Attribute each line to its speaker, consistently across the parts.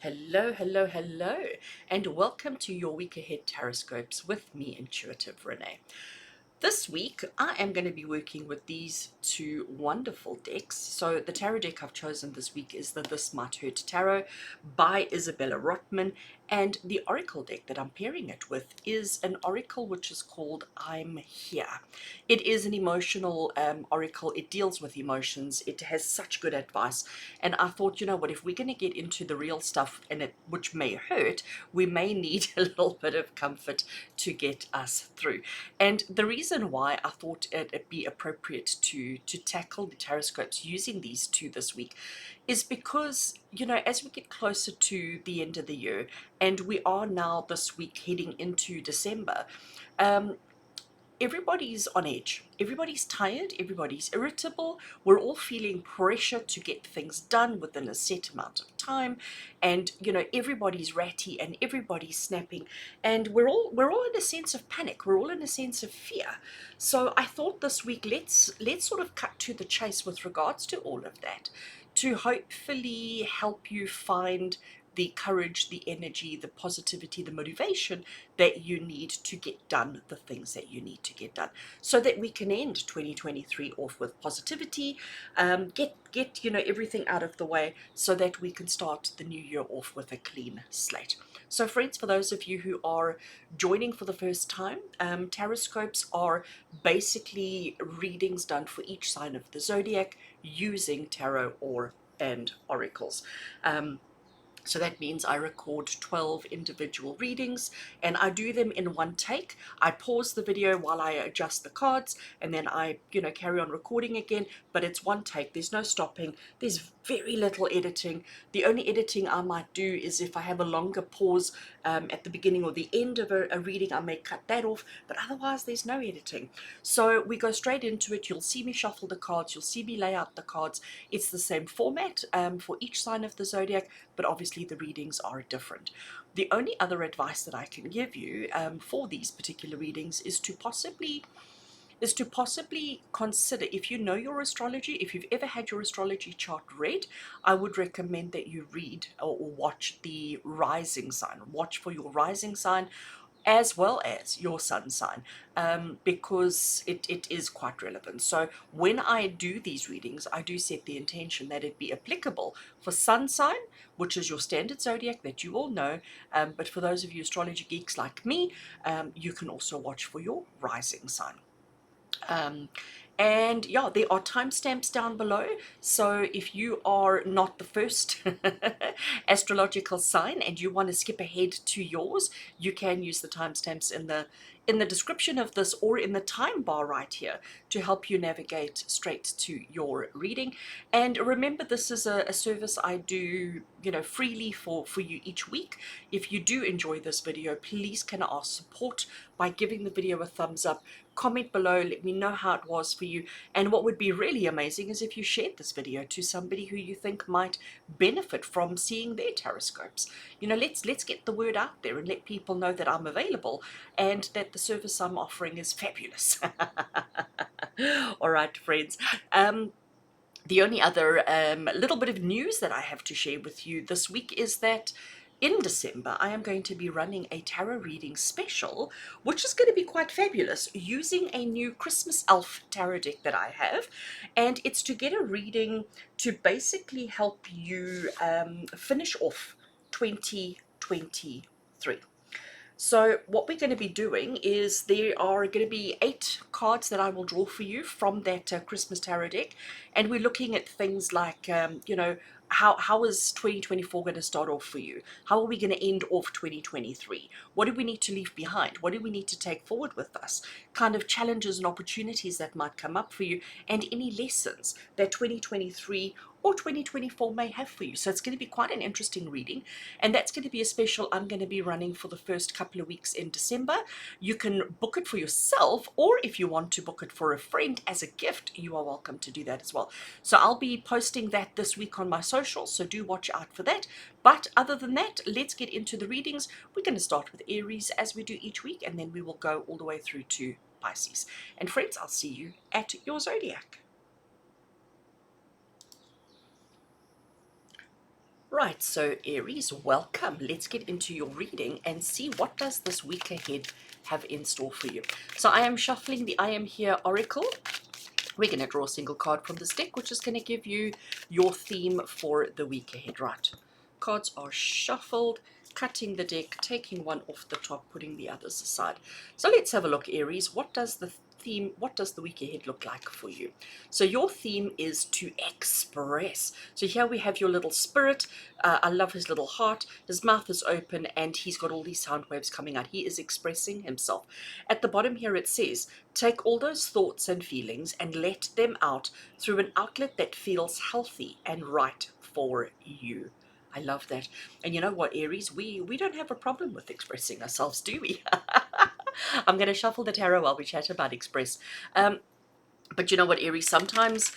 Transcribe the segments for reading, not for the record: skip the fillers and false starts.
Speaker 1: Hello, hello, hello, and welcome to your week ahead TarotScopes with me, Intuitive Rene. This week, I am going to be working with these two wonderful decks. So the tarot deck I've chosen this week is the This Might Hurt Tarot by Isabella Rotman, and the oracle deck that I'm pairing it with is an oracle which is called I'm Here. It is an emotional oracle. It deals with emotions. It has such good advice, and I thought, you know what, if we're going to get into the real stuff, which may hurt, we may need a little bit of comfort to get us through. And the reason why I thought it'd be appropriate to tackle the TarotScopes using these two this week is because, you know, as we get closer to the end of the year, and we are now this week heading into December, um, everybody's on edge, everybody's tired, everybody's irritable, we're all feeling pressure to get things done within a set amount of time, and you know, everybody's ratty and everybody's snapping, and we're all in a sense of panic, we're all in a sense of fear. So I thought this week, let's sort of cut to the chase with regards to all of that, to hopefully help you find the courage, the energy, the positivity, the motivation that you need to get done the things that you need to get done, so that we can end 2023 off with positivity, get you know, everything out of the way, so that we can start the new year off with a clean slate. So friends, for those of you who are joining for the first time, TarotScopes are basically readings done for each sign of the zodiac using tarot and oracles. So that means I record 12 individual readings, and I do them in one take. I pause the video while I adjust the cards, and then I, you know, carry on recording again, but it's one take. There's no stopping. There's very little editing. The only editing I might do is if I have a longer pause at the beginning or the end of a reading, I may cut that off, but otherwise there's no editing. So we go straight into it. You'll see me shuffle the cards. You'll see me lay out the cards. It's the same format for each sign of the zodiac, but obviously the readings are different. The only other advice that I can give you for these particular readings is to possibly consider, if you know your astrology, if you've ever had your astrology chart read, I would recommend that you read or watch the rising sign. Watch for your rising sign as well as your sun sign, because it is quite relevant. So when I do these readings, I do set the intention that it be applicable for sun sign, which is your standard zodiac that you all know, but for those of you astrology geeks like me, you can also watch for your rising sign. Um, and yeah, there are timestamps down below. So if you are not the first astrological sign and you want to skip ahead to yours, you can use the timestamps in the description of this or in the time bar right here to help you navigate straight to your reading. And remember, this is a service I do, you know, freely for you each week. If you do enjoy this video, please can I ask support by giving the video a thumbs up. Comment below, let me know how it was for you, and what would be really amazing is if you shared this video to somebody who you think might benefit from seeing their TarotScopes. You know, let's get the word out there and let people know that I'm available and that the service I'm offering is fabulous. All right, friends. The only other little bit of news that I have to share with you this week is that in December, I am going to be running a tarot reading special, which is going to be quite fabulous, using a new Christmas elf tarot deck that I have. And it's to get a reading to basically help you finish off 2023. So what we're going to be doing is there are going to be 8 cards that I will draw for you from that Christmas tarot deck, and we're looking at things like, you know, how is 2024 going to start off for you? How are we going to end off 2023? What do we need to leave behind? What do we need to take forward with us? Kind of challenges and opportunities that might come up for you, and any lessons that 2023 or 2024 may have for you. So it's going to be quite an interesting reading, and that's going to be a special I'm going to be running for the first couple of weeks in December. You can book it for yourself, or if you want to book it for a friend as a gift, you are welcome to do that as well. So I'll be posting that this week on my socials, so do watch out for that. But other than that, let's get into the readings. We're going to start with Aries as we do each week, and then we will go all the way through to Pisces. And friends, I'll see you at your zodiac. Right, so Aries, welcome. Let's get into your reading and see what does this week ahead have in store for you. So I am shuffling the I Am Here Oracle. We're going to draw a single card from this deck, which is going to give you your theme for the week ahead. Right, cards are shuffled, cutting the deck, taking one off the top, putting the others aside. So let's have a look, Aries. What does the theme, what does the week ahead look like for you? So your theme is to express. So here we have your little spirit. I love his little heart. His mouth is open and he's got all these sound waves coming out. He is expressing himself. At the bottom here it says, take all those thoughts and feelings and let them out through an outlet that feels healthy and right for you. I love that. And you know what, Aries, we don't have a problem with expressing ourselves, do we? I'm going to shuffle the tarot while we chat about express. But you know what, Aries, sometimes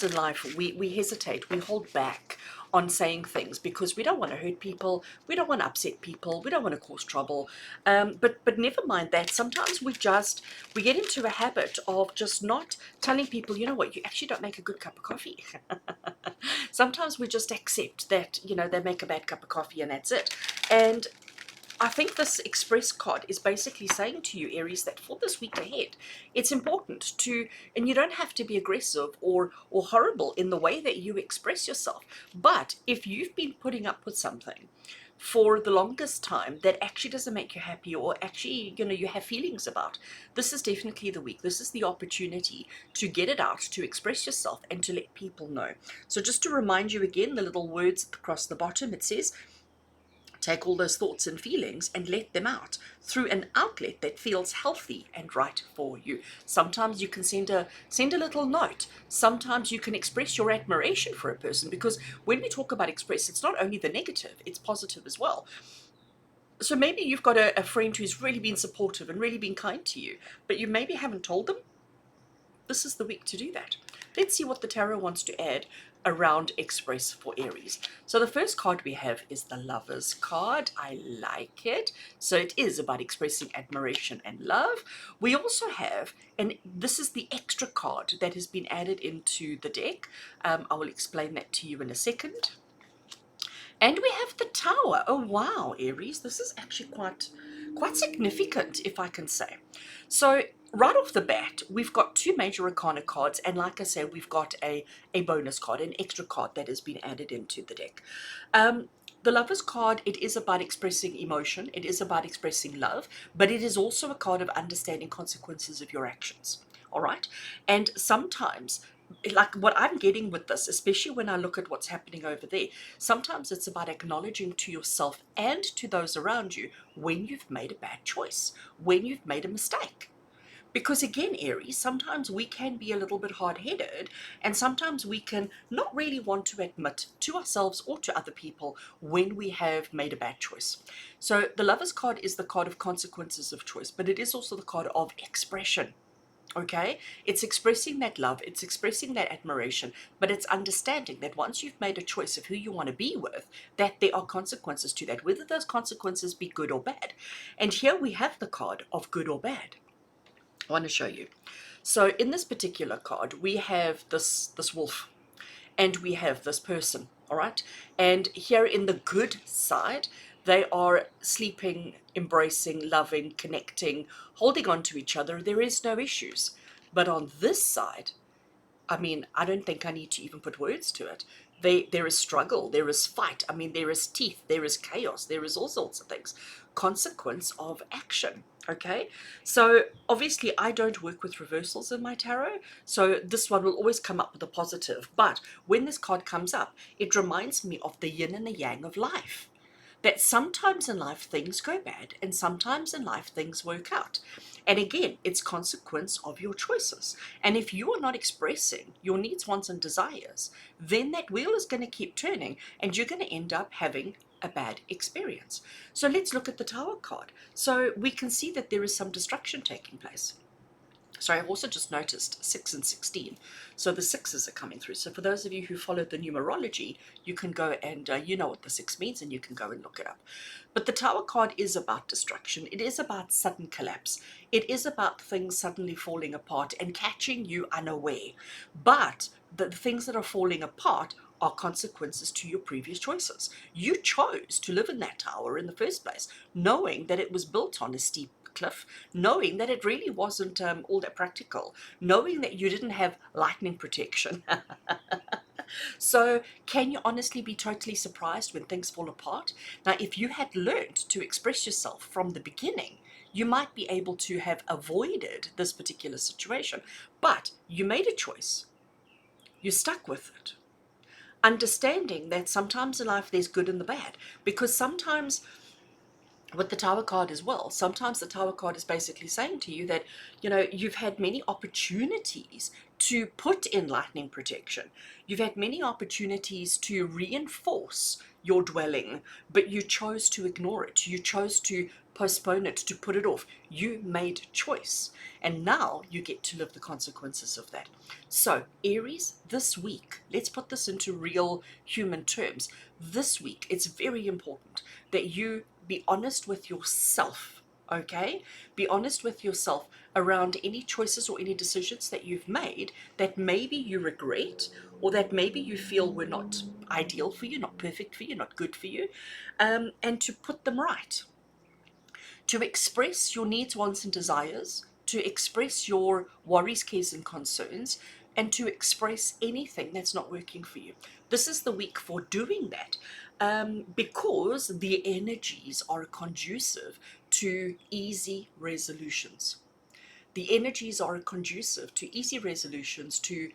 Speaker 1: in life we hesitate, we hold back on saying things because we don't want to hurt people, we don't want to upset people, we don't want to cause trouble. But never mind that. Sometimes we get into a habit of just not telling people, you know what, you actually don't make a good cup of coffee. Sometimes we just accept that, you know, they make a bad cup of coffee and that's it. And I think this express card is basically saying to you, Aries, that for this week ahead, it's important to, and you don't have to be aggressive or horrible in the way that you express yourself. But if you've been putting up with something for the longest time that actually doesn't make you happy, or actually, you know, you have feelings about, this is definitely the week. This is the opportunity to get it out, to express yourself, and to let people know. So just to remind you again, the little words across the bottom, it says, take all those thoughts and feelings and let them out through an outlet that feels healthy and right for you. Sometimes you can send a little note. Sometimes you can express your admiration for a person, because when we talk about express, it's not only the negative, it's positive as well. So maybe you've got a friend who's really been supportive and really been kind to you, but you maybe haven't told them. This is the week to do that. Let's see what the tarot wants to add around express for Aries. So the first card we have is the Lovers card. I like it. So it is about expressing admiration and love. We also have, and this is the extra card that has been added into the deck. I will explain that to you in a second. And we have the Tower. Oh wow, Aries, this is actually quite significant, if I can say. So right off the bat, we've got two major arcana cards, and like I said, we've got a bonus card, an extra card that has been added into the deck. The Lover's card, it is about expressing emotion, it is about expressing love, but it is also a card of understanding consequences of your actions. All right, and sometimes, like what I'm getting with this, especially when I look at what's happening over there, sometimes it's about acknowledging to yourself and to those around you when you've made a bad choice, when you've made a mistake. Because again, Aries, sometimes we can be a little bit hard-headed, and sometimes we can not really want to admit to ourselves or to other people when we have made a bad choice. So the Lover's card is the card of consequences of choice, but it is also the card of expression. Okay, it's expressing that love, it's expressing that admiration, but it's understanding that once you've made a choice of who you want to be with, that there are consequences to that, whether those consequences be good or bad. And here we have the card of good or bad. I want to show you. So in this particular card, we have this wolf, and we have this person, all right? And here in the good side, they are sleeping, embracing, loving, connecting, holding on to each other. There is no issues. But on this side, I mean, I don't think I need to even put words to it. There is struggle, there is fight. I mean, there is teeth, there is chaos, there is all sorts of things. Consequence of action. Okay, so obviously I don't work with reversals in my tarot, so this one will always come up with a positive. But when this card comes up, it reminds me of the yin and the yang of life. That sometimes in life things go bad, and sometimes in life things work out. And again, it's consequence of your choices. And if you are not expressing your needs, wants, and desires, then that wheel is going to keep turning, and you're going to end up having a bad experience. So let's look at the Tower card. So we can see that there is some destruction taking place. So I've also just noticed 6 and 16. So the sixes are coming through. So for those of you who followed the numerology, you can go and you know what the 6 means, and you can go and look it up. But the Tower card is about destruction. It is about sudden collapse. It is about things suddenly falling apart and catching you unaware. But the things that are falling apart are consequences to your previous choices. You chose to live in that tower in the first place, knowing that it was built on a steep cliff, knowing that it really wasn't all that practical, knowing that you didn't have lightning protection. So can you honestly be totally surprised when things fall apart? Now, if you had learned to express yourself from the beginning, you might be able to have avoided this particular situation. But you made a choice. You stuck with it. Understanding that sometimes in life there's good and the bad. Because sometimes with the Tower card as well, sometimes the Tower card is basically saying to you that, you know, you've had many opportunities to put in lightning protection. You've had many opportunities to reinforce your dwelling, but you chose to ignore it. You chose to postpone it, to put it off. You made choice, and now you get to live the consequences of that. So Aries, this week, let's put this into real human terms. This week, it's very important that you be honest with yourself, okay? Be honest with yourself around any choices or any decisions that you've made that maybe you regret, or that maybe you feel were not ideal for you, not perfect for you, not good for you, and to put them right. To express your needs, wants, and desires, to express your worries, cares, and concerns, and to express anything that's not working for you. This is the week for doing that, because the energies are conducive to easy resolutions. The energies are conducive to easy resolutions, to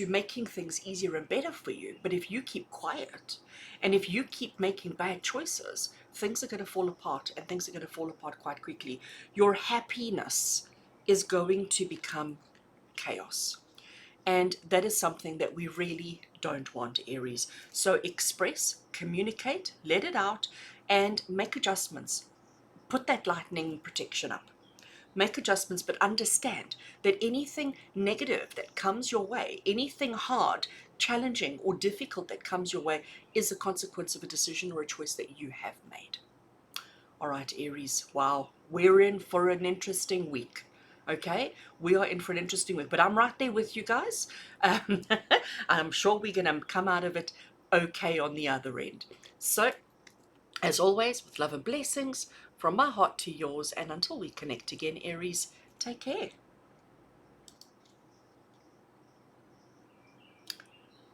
Speaker 1: making things easier and better for you. But if you keep quiet and if you keep making bad choices, things are going to fall apart, and things are going to fall apart quite quickly. Your happiness is going to become chaos. And that is something that we really don't want, Aries. So express, communicate, let it out, and make adjustments. Put that lightning protection up. Make adjustments, but understand that anything negative that comes your way, anything hard, challenging, or difficult that comes your way is a consequence of a decision or a choice that you have made. All right, Aries, wow, we're in for an interesting week. Okay, we are in for an interesting week, but I'm right there with you guys. Um, I'm sure we're going to come out of it okay on the other end. So, as always, with love and blessings from my heart to yours, and until we connect again, Aries, take care.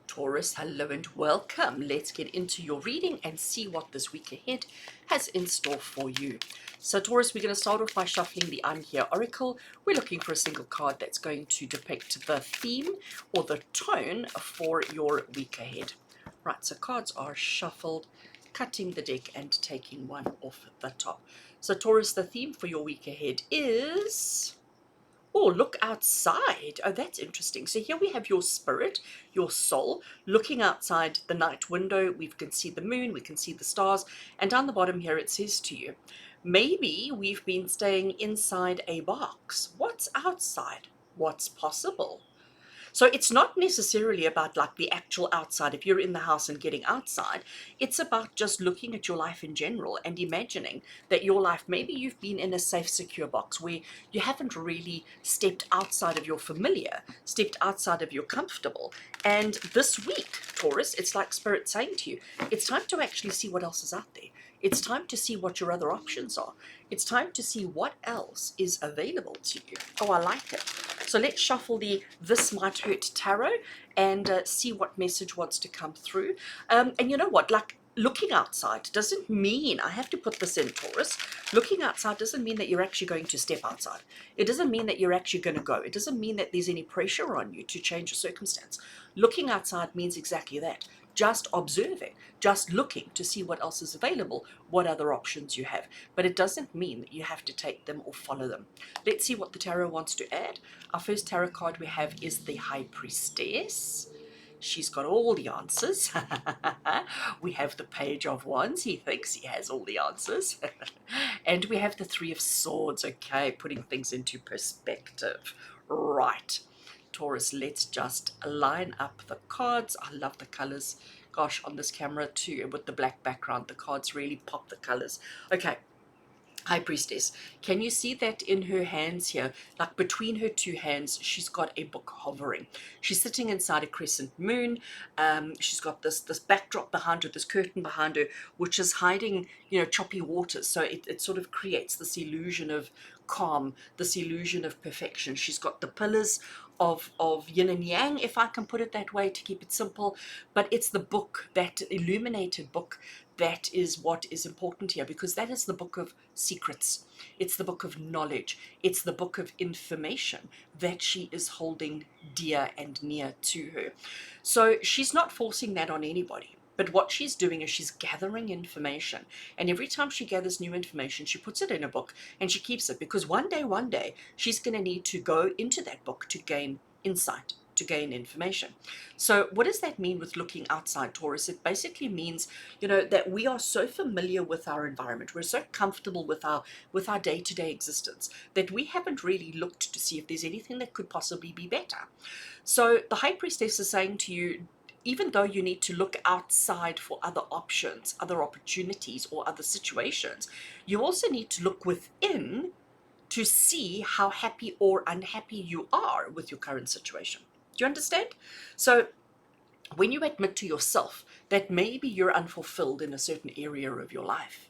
Speaker 1: Taurus, hello and welcome. Let's get into your reading and see what this week ahead has in store for you. So Taurus, we're going to start off by shuffling the I'm Here Oracle. We're looking for a single card that's going to depict the theme or the tone for your week ahead. Right, so cards are shuffled, cutting the deck and taking one off the top. So Taurus, the theme for your week ahead is... oh, look outside. Oh, that's interesting. So here we have your spirit, your soul, looking outside the night window. We can see the moon, we can see the stars. And down the bottom here, it says to you, maybe we've been staying inside a box. What's outside? What's possible? So it's not necessarily about like the actual outside. If you're in the house and getting outside, it's about just looking at your life in general and imagining that your life, maybe you've been in a safe, secure box where you haven't really stepped outside of your familiar, stepped outside of your comfortable. And this week, Taurus, it's like Spirit saying to you, it's time to actually see what else is out there. It's time to see what your other options are. It's time to see what else is available to you. Oh, I like it. So let's shuffle the This Might Hurt Tarot and see what message wants to come through. And you know what? Like, looking outside doesn't mean, I have to put this in, Taurus, looking outside doesn't mean that you're actually going to step outside. It doesn't mean that you're actually going to go. It doesn't mean that there's any pressure on you to change your circumstance. Looking outside means exactly that. Just observing, just looking to see what else is available, what other options you have. But it doesn't mean that you have to take them or follow them. Let's see what the tarot wants to add. Our first tarot card we have is the High Priestess. She's got all the answers. We have the Page of Wands. He thinks he has all the answers. And we have the Three of Swords. Okay, putting things into perspective. Right. Taurus, let's just line up the cards. I love the colors. Gosh, on this camera too, with the black background, the cards really pop the colors. Okay, High Priestess. Can you see that in her hands here? Like between her two hands, she's got a book hovering. She's sitting inside a crescent moon. She's got this backdrop behind her, this curtain behind her, which is hiding, choppy waters. So it sort of creates this illusion of calm, this illusion of perfection. She's got the pillars of yin and yang, if I can put it that way, to keep it simple. But it's the book, that illuminated book, that is what is important here, because that is the book of secrets. It's the book of knowledge. It's the book of information that she is holding dear and near to her. So she's not forcing that on anybody. But what she's doing is she's gathering information. And every time she gathers new information, she puts it in a book and she keeps it, because one day, she's going to need to go into that book to gain insight, to gain information. So what does that mean with looking outside, Taurus? It basically means, that we are so familiar with our environment. We're so comfortable with our day-to-day existence that we haven't really looked to see if there's anything that could possibly be better. So the High Priestess is saying to you, even though you need to look outside for other options, other opportunities, or other situations, you also need to look within to see how happy or unhappy you are with your current situation. Do you understand? So when you admit to yourself that maybe you're unfulfilled in a certain area of your life,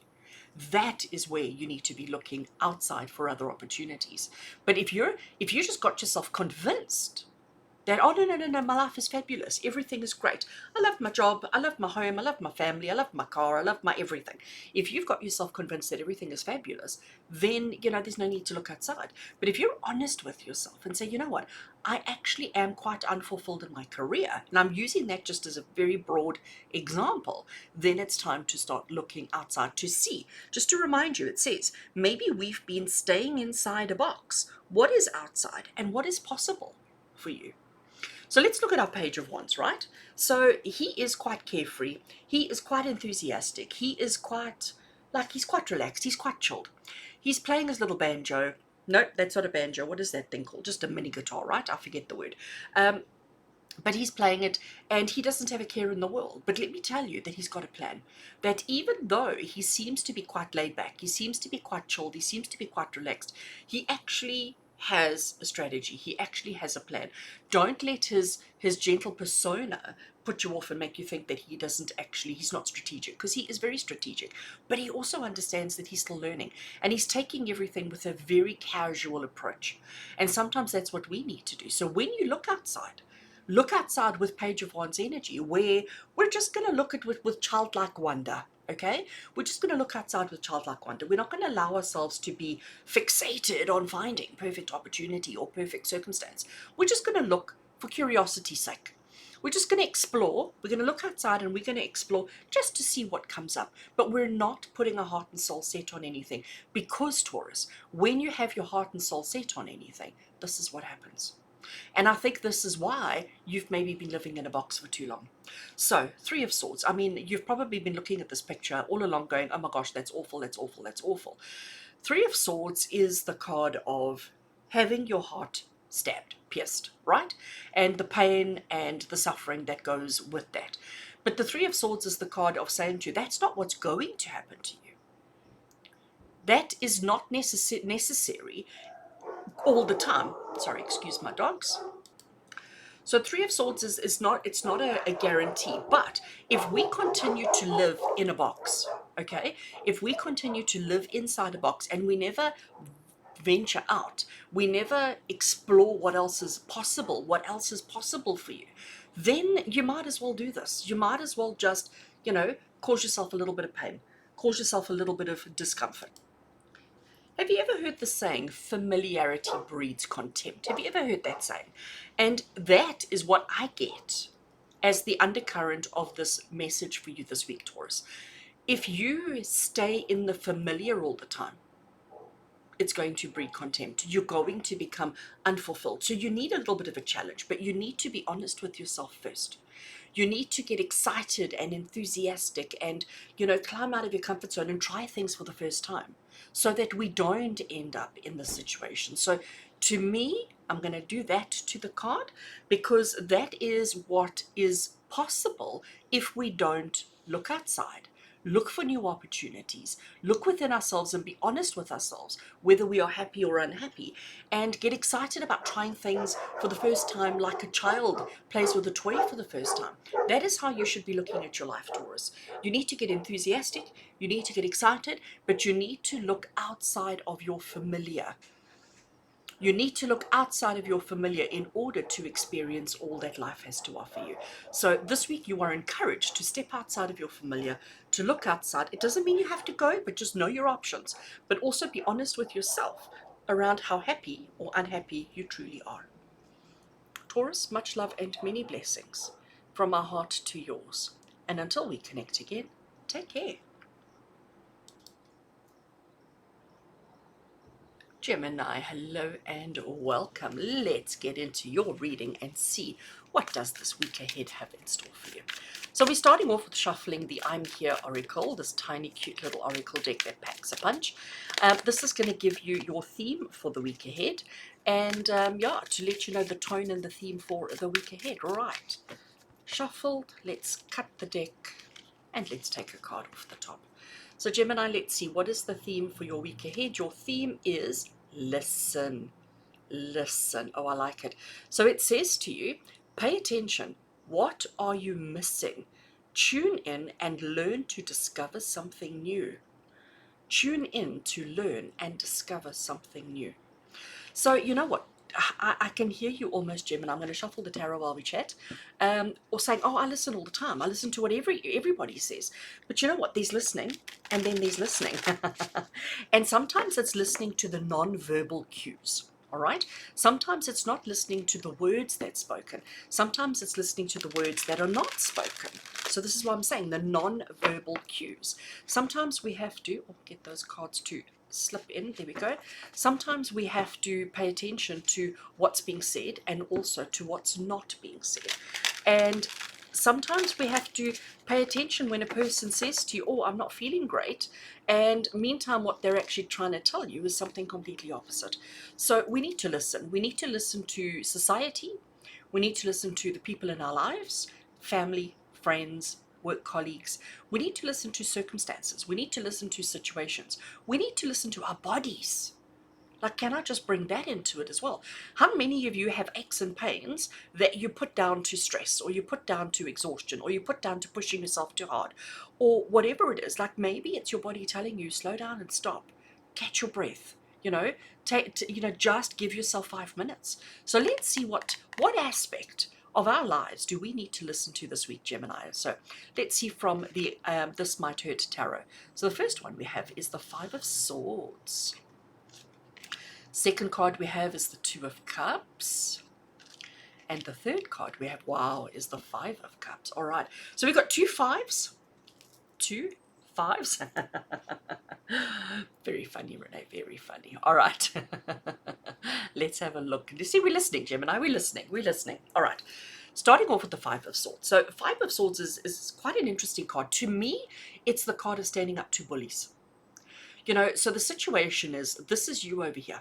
Speaker 1: that is where you need to be looking outside for other opportunities. But if you just got yourself convinced that, oh, no, my life is fabulous, everything is great, I love my job, I love my home, I love my family, I love my car, I love my everything. If you've got yourself convinced that everything is fabulous, then, there's no need to look outside. But if you're honest with yourself and say, you know what, I actually am quite unfulfilled in my career, and I'm using that just as a very broad example, then it's time to start looking outside to see. Just to remind you, it says, maybe we've been staying inside a box. What is outside and what is possible for you? So let's look at our Page of Wands, right? So he is quite carefree. He is quite enthusiastic. He is quite, he's quite relaxed. He's quite chilled. He's playing his little banjo. No, that's not a banjo. What is that thing called? Just a mini guitar, right? I forget the word. But he's playing it and he doesn't have a care in the world. But let me tell you that he's got a plan. That even though he seems to be quite laid back, he seems to be quite chilled, he seems to be quite relaxed, he actually has a strategy. He actually has a plan. Don't let his gentle persona put you off and make you think that he's not strategic, because he is very strategic. But he also understands that he's still learning and he's taking everything with a very casual approach. And sometimes that's what we need to do. So when you look outside with Page of Wands energy, where we're just going to look at with childlike wonder. Okay, we're just going to look outside with childlike wonder. We're not going to allow ourselves to be fixated on finding perfect opportunity or perfect circumstance. We're just going to look for curiosity's sake. We're just going to explore. We're going to look outside and we're going to explore just to see what comes up. But we're not putting our heart and soul set on anything, because, Taurus, when you have your heart and soul set on anything, this is what happens. And I think this is why you've maybe been living in a box for too long. So, Three of Swords. I mean, you've probably been looking at this picture all along going, oh my gosh, that's awful, that's awful, that's awful. Three of Swords is the card of having your heart stabbed, pierced, right? And the pain and the suffering that goes with that. But the Three of Swords is the card of saying to you, that's not what's going to happen to you. That is not necessary all the time. Sorry, excuse my dogs. So Three of Swords is not, it's not a guarantee. But if we continue to live in a box, okay, if we continue to live inside a box and we never venture out, we never explore what else is possible for you, then you might as well do this. You might as well just, cause yourself a little bit of pain, cause yourself a little bit of discomfort. Have you ever heard the saying, familiarity breeds contempt? Have you ever heard that saying? And that is what I get as the undercurrent of this message for you this week, Taurus. If you stay in the familiar all the time, it's going to breed contempt. You're going to become unfulfilled. So you need a little bit of a challenge, but you need to be honest with yourself first. You need to get excited and enthusiastic and, climb out of your comfort zone and try things for the first time so that we don't end up in this situation. So to me, I'm going to do that to the card, because that is what is possible if we don't look outside, look for new opportunities, look within ourselves and be honest with ourselves, whether we are happy or unhappy, and get excited about trying things for the first time like a child plays with a toy for the first time. That is how you should be looking at your life, Taurus. You need to get enthusiastic, you need to get excited, but you need to look outside of your familiar. You need to look outside of your familiar in order to experience all that life has to offer you. So this week you are encouraged to step outside of your familiar, to look outside. It doesn't mean you have to go, but just know your options. But also be honest with yourself around how happy or unhappy you truly are. Taurus, much love and many blessings from my heart to yours. And until we connect again, take care. Gemini, hello and welcome. Let's get into your reading and see what does this week ahead have in store for you. So we're starting off with shuffling the I'm Here Oracle, this tiny cute little oracle deck that packs a punch. This is going to give you your theme for the week ahead, and yeah, to let you know the tone and the theme for the week ahead. Right, shuffled, let's cut the deck and let's take a card off the top. So Gemini, let's see, what is the theme for your week ahead? Your theme is listen. Listen. Oh, I like it. So it says to you, pay attention. What are you missing? Tune in and learn to discover something new. Tune in to learn and discover something new. So you know what? I can hear you almost, Gemini. I'm going to shuffle the tarot while we chat. Or saying, oh, I listen all the time. I listen to what everybody says. But you know what? There's listening, and then there's listening. And sometimes it's listening to the non-verbal cues. All right? Sometimes it's not listening to the words that's spoken. Sometimes it's listening to the words that are not spoken. So this is what I'm saying, the non-verbal cues. Sometimes we have to, get those cards to slip in, there we go. Sometimes we have to pay attention to what's being said and also to what's not being said. And sometimes we have to pay attention when a person says to you, oh, I'm not feeling great, and meantime what they're actually trying to tell you is something completely opposite. So we need to listen. We need to listen to society. We need to listen to the people in our lives, family, friends, work colleagues. We need to listen to circumstances. We need to listen to situations. We need to listen to our bodies. Like, can I just bring that into it as well? How many of you have aches and pains that you put down to stress, or you put down to exhaustion, or you put down to pushing yourself too hard, or whatever it is? Like, maybe it's your body telling you, slow down and stop, catch your breath, just give yourself 5 minutes. So let's see what aspect of our lives do we need to listen to this week, Gemini? So let's see from the This Might Hurt Tarot. So the first one we have is the Five of Swords. Second card we have is the Two of Cups. And the third card we have, wow, is the Five of Cups. All right, so we've got two fives. Very funny, Rene, very funny. All right. Let's have a look. You see, we're listening, Gemini. We're listening. All right. Starting off with the Five of Swords. So Five of Swords is quite an interesting card. To me, it's the card of standing up to bullies. So the situation is, this is you over here.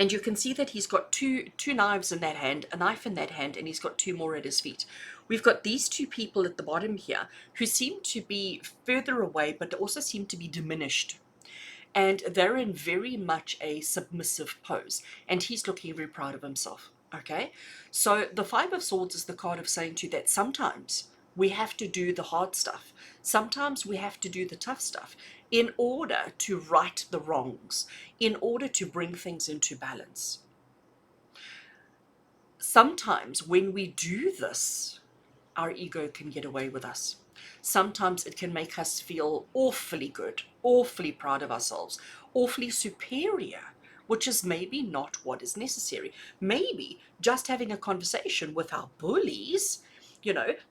Speaker 1: And you can see that he's got two knives in that hand, a knife in that hand, and he's got two more at his feet. We've got these two people at the bottom here who seem to be further away, but also seem to be diminished. And they're in very much a submissive pose. And he's looking very proud of himself. Okay? So the Five of Swords is the card of saying to you that sometimes we have to do the hard stuff. Sometimes we have to do the tough stuff in order to right the wrongs, in order to bring things into balance. Sometimes when we do this, our ego can get away with us. Sometimes it can make us feel awfully good, awfully proud of ourselves, awfully superior, which is maybe not what is necessary. Maybe just having a conversation with our bullies,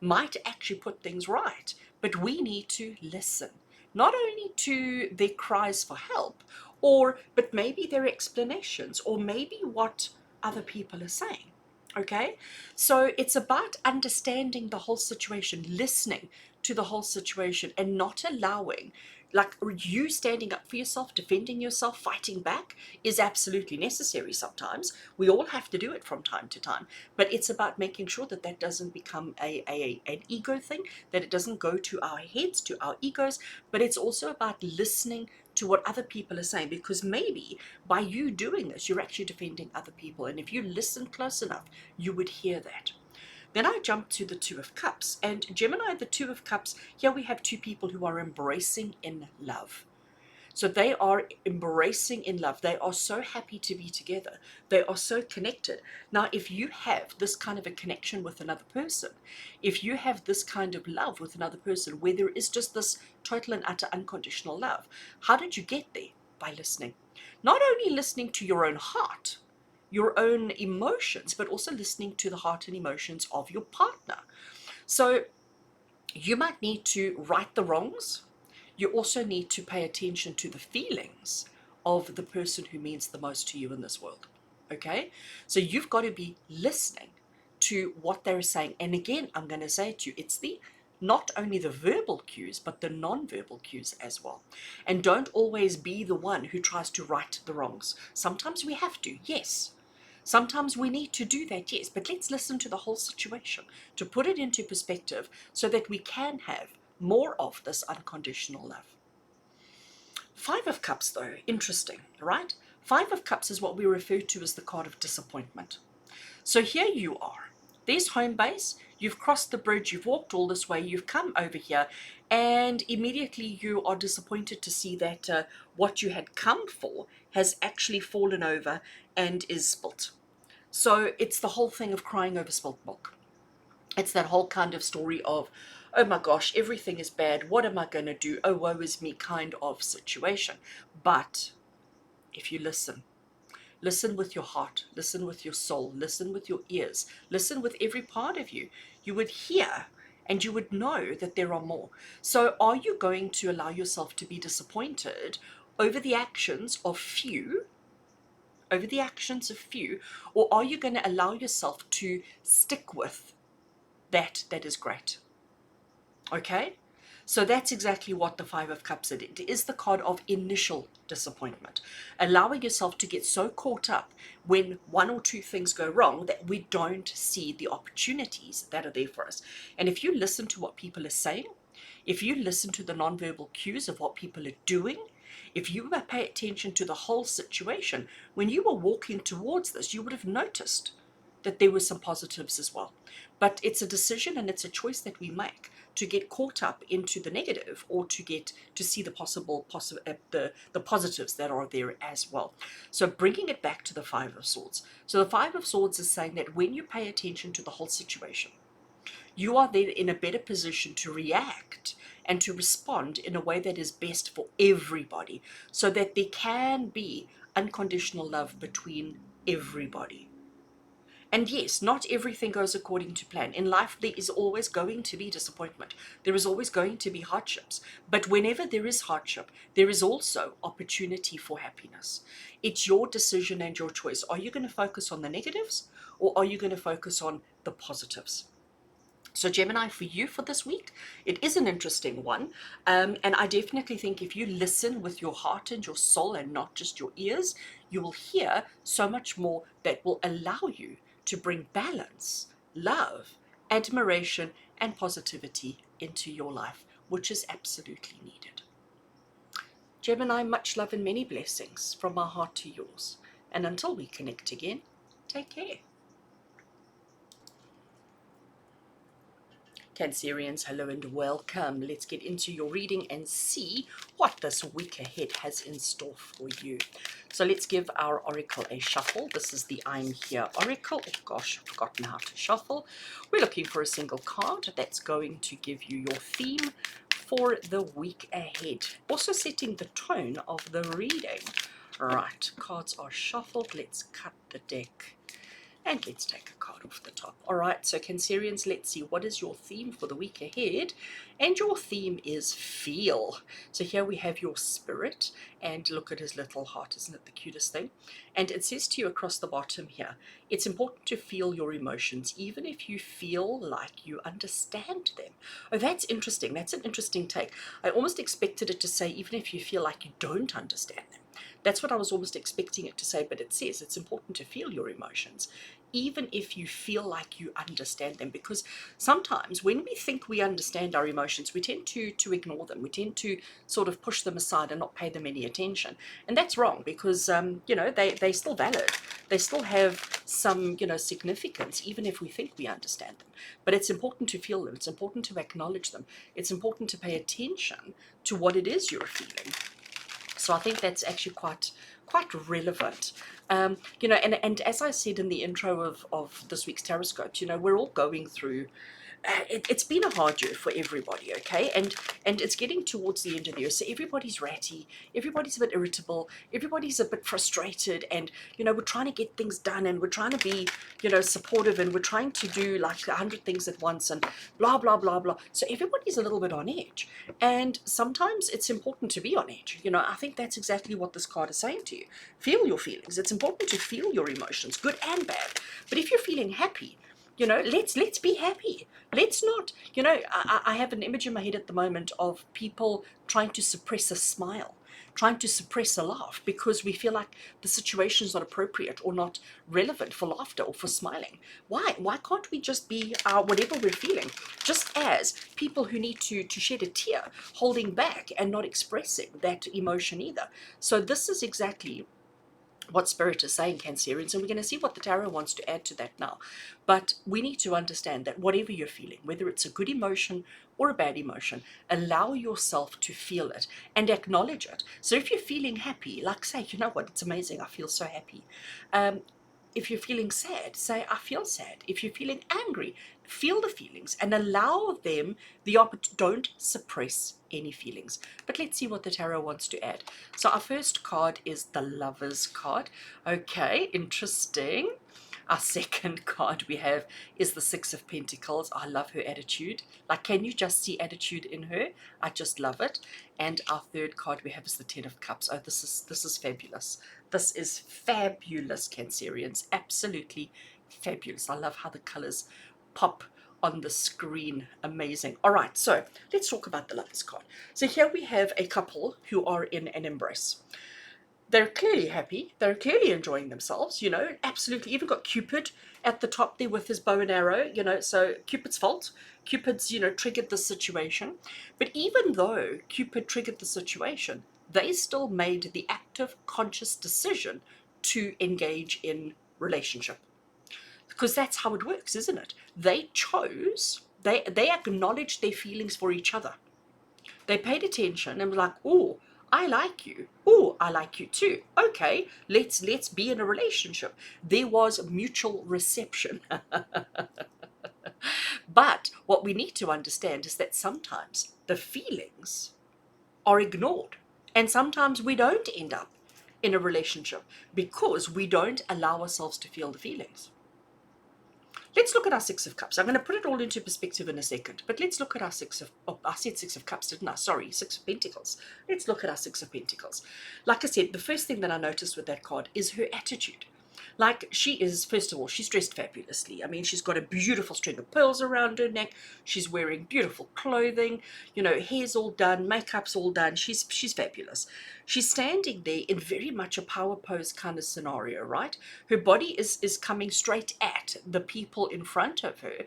Speaker 1: might actually put things right. But we need to listen, not only to their cries for help, but maybe their explanations, or maybe what other people are saying. Okay, so it's about understanding the whole situation, listening to the whole situation and not allowing, like, you standing up for yourself, defending yourself, fighting back is absolutely necessary sometimes. We all have to do it from time to time, but it's about making sure that that doesn't become an ego thing, that it doesn't go to our heads, to our egos, but it's also about listening to what other people are saying, because maybe by you doing this, you're actually defending other people, and if you listen close enough, you would hear that. Then I jump to the Two of Cups, and Gemini, the Two of Cups, here we have two people who are embracing in love. So they are embracing in love. They are so happy to be together. They are so connected. Now, if you have this kind of a connection with another person, if you have this kind of love with another person where there is just this total and utter unconditional love, how did you get there? By listening. Not only listening to your own heart, your own emotions, but also listening to the heart and emotions of your partner. So you might need to right the wrongs. You also need to pay attention to the feelings of the person who means the most to you in this world. Okay? So you've got to be listening to what they're saying. And again, I'm going to say to you, it's not only the verbal cues, but the non-verbal cues as well. And don't always be the one who tries to right the wrongs. Sometimes we have to, yes. Sometimes we need to do that, yes, but let's listen to the whole situation to put it into perspective so that we can have more of this unconditional love. Five of Cups, though, interesting, right? Five of Cups is what we refer to as the card of disappointment. So here you are. There's home base. You've crossed the bridge. You've walked all this way. You've come over here. And immediately you are disappointed to see that what you had come for has actually fallen over and is spilt. So it's the whole thing of crying over spilt milk. It's that whole kind of story of, oh my gosh, everything is bad. What am I going to do? Oh, woe is me kind of situation. But if you listen with your heart, listen with your soul, listen with your ears, listen with every part of you, you would hear and you would know that there are more. So are you going to allow yourself to be disappointed over the actions of few, or are you going to allow yourself to stick with that is great? Okay, so that's exactly what the Five of Cups is. It is the card of initial disappointment, allowing yourself to get so caught up when one or two things go wrong that we don't see the opportunities that are there for us. And if you listen to what people are saying, if you listen to the nonverbal cues of what people are doing, if you pay attention to the whole situation, when you were walking towards this, you would have noticed that there were some positives as well. But it's a decision and it's a choice that we make to get caught up into the negative or to get to see the the positives that are there as well. So bringing it back to the Five of Swords. So the Five of Swords is saying that when you pay attention to the whole situation, you are then in a better position to react and to respond in a way that is best for everybody, so that there can be unconditional love between everybody. And yes, not everything goes according to plan. In life, there is always going to be disappointment. There is always going to be hardships. But whenever there is hardship, there is also opportunity for happiness. It's your decision and your choice. Are you going to focus on the negatives, or are you going to focus on the positives? So Gemini, for you for this week, it is an interesting one. And I definitely think if you listen with your heart and your soul and not just your ears, you will hear so much more that will allow you to bring balance, love, admiration, and positivity into your life, which is absolutely needed. Gemini, much love and many blessings from my heart to yours. And until we connect again, take care. Cancerians, hello and welcome. Let's get into your reading and see what this week ahead has in store for you. So let's give our oracle a shuffle. This is the I'm Here oracle. Oh gosh, I've forgotten how to shuffle. We're looking for a single card that's going to give you your theme for the week ahead. Also setting the tone of the reading. Right, cards are shuffled. Let's cut the deck And let's take a card off the top. All right, so Cancerians, let's see, what is your theme for the week ahead? And your theme is feel. So here we have your spirit, and look at his little heart. Isn't it the cutest thing? And it says to you across the bottom here, it's important to feel your emotions, even if you feel like you understand them. Oh, that's interesting. That's an interesting take. I almost expected it to say, even if you feel like you don't understand them. That's what I was almost expecting it to say, but it says it's important to feel your emotions, even if you feel like you understand them, because sometimes when we think we understand our emotions, we tend to ignore them. We tend to sort of push them aside and not pay them any attention. And that's wrong, because, you know, they're still valid. They still have some, you know, significance, even if we think we understand them. But it's important to feel them. It's important to acknowledge them. It's important to pay attention to what it is you're feeling. So I think that's actually quite relevant. You know, and as I said in the intro of this week's TarotScopes, you know, we're all going through, it's been a hard year for everybody, okay? And it's getting towards the end of the year, so everybody's ratty, everybody's a bit irritable, everybody's a bit frustrated, and, you know, we're trying to get things done, and we're trying to be, you know, supportive, and we're trying to do like 100 things at once, and blah, blah, blah, blah. So everybody's a little bit on edge, and sometimes it's important to be on edge. You know, I think that's exactly what this card is saying to you. Feel your feelings. It's important to feel your emotions, good and bad. But if you're feeling happy, you know, let's be happy. Let's not, you know, I have an image in my head at the moment of people trying to suppress a smile, trying to suppress a laugh, because we feel like the situation is not appropriate or not relevant for laughter or for smiling. Why can't we just be whatever we're feeling, just as people who need to shed a tear, holding back and not expressing that emotion either. So this is exactly what Spirit is saying, Cancerians, and we're going to see what the tarot wants to add to that now. But we need to understand that whatever you're feeling, whether it's a good emotion or a bad emotion, allow yourself to feel it and acknowledge it. So if you're feeling happy, like say, you know what, it's amazing, I feel so happy. If you're feeling sad, say, I feel sad. If you're feeling angry, feel the feelings and allow them the opportunity. Don't suppress any feelings. But let's see what the tarot wants to add. So our first card is the Lover's card. Okay, interesting. Our second card we have is the Six of Pentacles. I love her attitude. Like, can you just see attitude in her? I just love it. And our third card we have is the Ten of Cups. Oh, this is fabulous. This is fabulous, Cancerians. Absolutely fabulous. I love how the colors pop on the screen. Amazing. All right, so let's talk about the Lover's card. So here we have a couple who are in an embrace. They're clearly happy. They're clearly enjoying themselves, you know, absolutely. Even got Cupid at the top there with his bow and arrow, you know, so Cupid's fault. Cupid's, you know, triggered the situation. But even though Cupid triggered the situation, they still made the active, conscious decision to engage in relationship. Because that's how it works, isn't it? They chose, they acknowledged their feelings for each other. They paid attention and were like, oh, I like you. Oh, I like you too. Okay, let's be in a relationship. There was mutual reception. But what we need to understand is that sometimes the feelings are ignored. And sometimes we don't end up in a relationship because we don't allow ourselves to feel the feelings. Let's look at our Six of Cups. I'm going to put it all into perspective in a second, but let's look at our I said Six of Cups, didn't I? Sorry, Six of Pentacles. Let's look at our Six of Pentacles. Like I said, the first thing that I noticed with that card is her attitude. Like, she is, first of all, she's dressed fabulously. I mean, she's got a beautiful string of pearls around her neck. She's wearing beautiful clothing. You know, hair's all done, makeup's all done. She's fabulous. She's standing there in very much a power pose kind of scenario, right? Her body is coming straight at the people in front of her,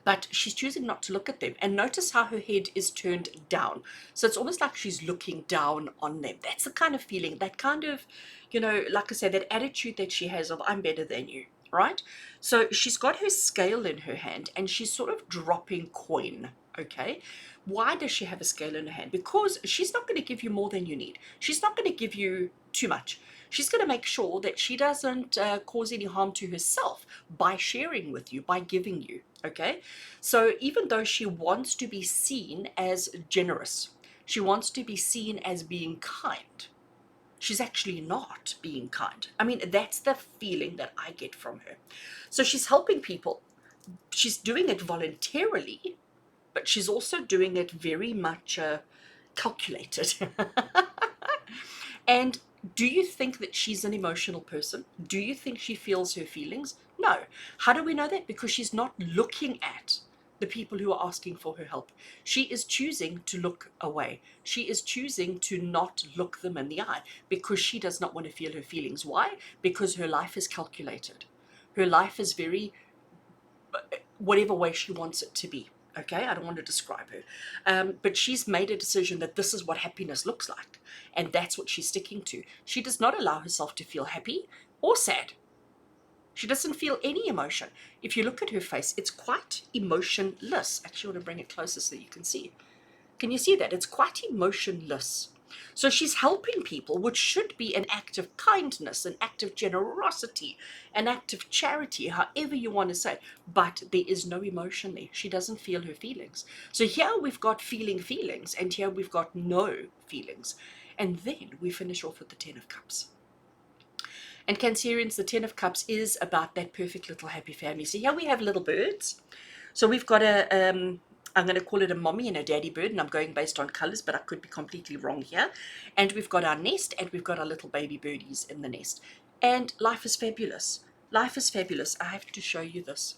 Speaker 1: but she's choosing not to look at them. And notice how her head is turned down. So it's almost like she's looking down on them. That's the kind of feeling, that kind of, you know, like I said, that attitude that she has of, I'm better than you, right? So she's got her scale in her hand and she's sort of dropping coin, okay? Why does she have a scale in her hand? Because she's not going to give you more than you need. She's not going to give you too much. She's going to make sure that she doesn't cause any harm to herself by sharing with you, by giving you, okay? So even though she wants to be seen as generous, she wants to be seen as being kind, she's actually not being kind. I mean, that's the feeling that I get from her. So she's helping people. She's doing it voluntarily, but she's also doing it very much calculated. And do you think that she's an emotional person? Do you think she feels her feelings? No. How do we know that? Because she's not looking at the people who are asking for her help. She is choosing to look away. She is choosing to not look them in the eye because she does not want to feel her feelings. Why? Because her life is calculated. Her life is very whatever way she wants it to be. Okay, I don't want to describe her. But she's made a decision that this is what happiness looks like. And that's what she's sticking to. She does not allow herself to feel happy or sad. She doesn't feel any emotion. If you look at her face, it's quite emotionless. Actually, I want to bring it closer so that you can see. Can you see that? It's quite emotionless. So she's helping people, which should be an act of kindness, an act of generosity, an act of charity, however you want to say it. But there is no emotion there. She doesn't feel her feelings. So here we've got feeling feelings, and here we've got no feelings. And then we finish off with the Ten of Cups. And Cancerians, the Ten of Cups is about that perfect little happy family. So here we have little birds. So we've got I'm going to call it a mommy and a daddy bird, and I'm going based on colors, but I could be completely wrong here. And we've got our nest, and we've got our little baby birdies in the nest. And life is fabulous. Life is fabulous. I have to show you this.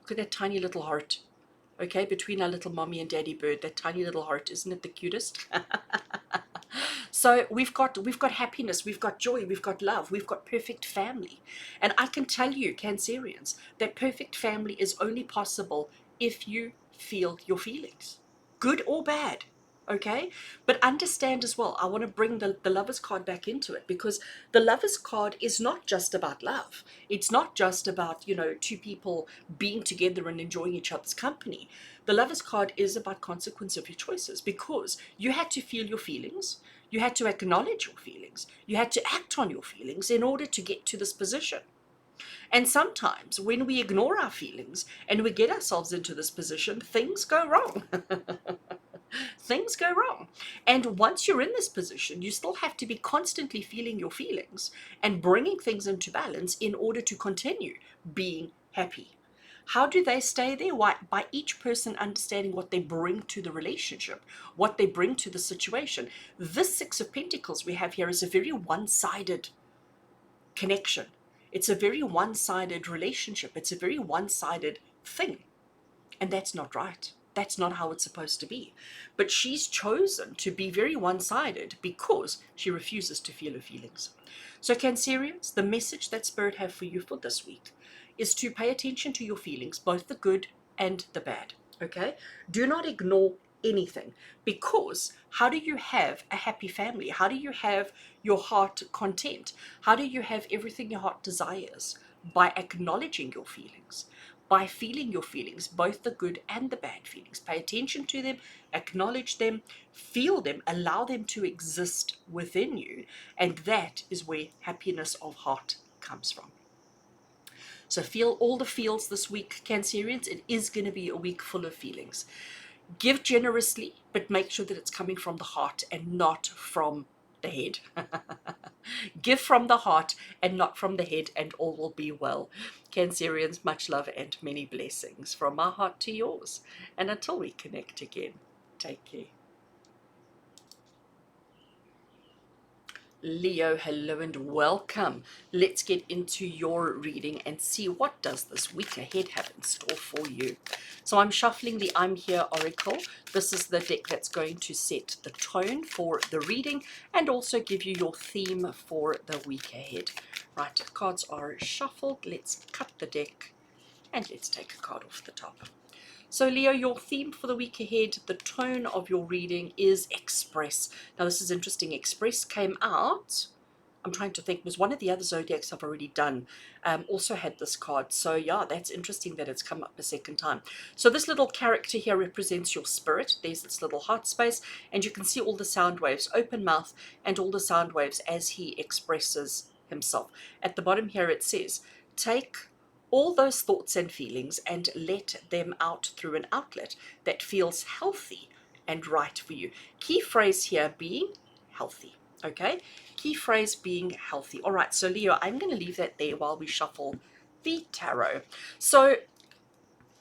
Speaker 1: Look at that tiny little heart. Okay, between our little mommy and daddy bird, that tiny little heart, isn't it the cutest? So we've got happiness, we've got joy, we've got love, we've got perfect family. And I can tell you, Cancerians, that perfect family is only possible if you feel your feelings, good or bad. Okay, but understand as well, I want to bring the Lovers card back into it, because the Lovers card is not just about love. It's not just about, you know, two people being together and enjoying each other's company. The Lovers card is about consequence of your choices, because you had to feel your feelings, you had to acknowledge your feelings, you had to act on your feelings in order to get to this position. And sometimes when we ignore our feelings and we get ourselves into this position, things go wrong. Things go wrong. And once you're in this position, you still have to be constantly feeling your feelings and bringing things into balance in order to continue being happy. How do they stay there? Why? By each person understanding what they bring to the relationship, what they bring to the situation. This Six of Pentacles we have here is a very one-sided connection. It's a very one-sided relationship. It's a very one-sided thing. And that's not right. That's not how it's supposed to be. But she's chosen to be very one-sided because she refuses to feel her feelings. So Cancerians, the message that Spirit have for you for this week is to pay attention to your feelings, both the good and the bad. Okay? Do not ignore anything, because how do you have a happy family? How do you have your heart content? How do you have everything your heart desires? By acknowledging your feelings, by feeling your feelings, both the good and the bad feelings. Pay attention to them, acknowledge them, feel them, allow them to exist within you, and that is where happiness of heart comes from. So feel all the feels this week, Cancerians. It is going to be a week full of feelings. Give generously, but make sure that it's coming from the heart and not from the head. Give from the heart and not from the head, and all will be well. Cancerians, much love and many blessings from my heart to yours. And until we connect again, take care. Leo, hello and welcome. Let's get into your reading and see what does this week ahead have in store for you. So I'm shuffling the I'm Here Oracle. This is the deck that's going to set the tone for the reading and also give you your theme for the week ahead. Right, cards are shuffled. Let's cut the deck and let's take a card off the top. So Leo, your theme for the week ahead, the tone of your reading is Express. Now this is interesting. Express came out, I'm trying to think, was one of the other zodiacs I've already done, also had this card. So yeah, that's interesting that it's come up a second time. So this little character here represents your spirit. There's this little heart space, and you can see all the sound waves, open mouth, and all the sound waves as he expresses himself. At the bottom here it says, take all those thoughts and feelings and let them out through an outlet that feels healthy and right for you. Key phrase here being healthy. okay? Key phrase being healthy. All right, so Leo, I'm going to leave that there while we shuffle the tarot. So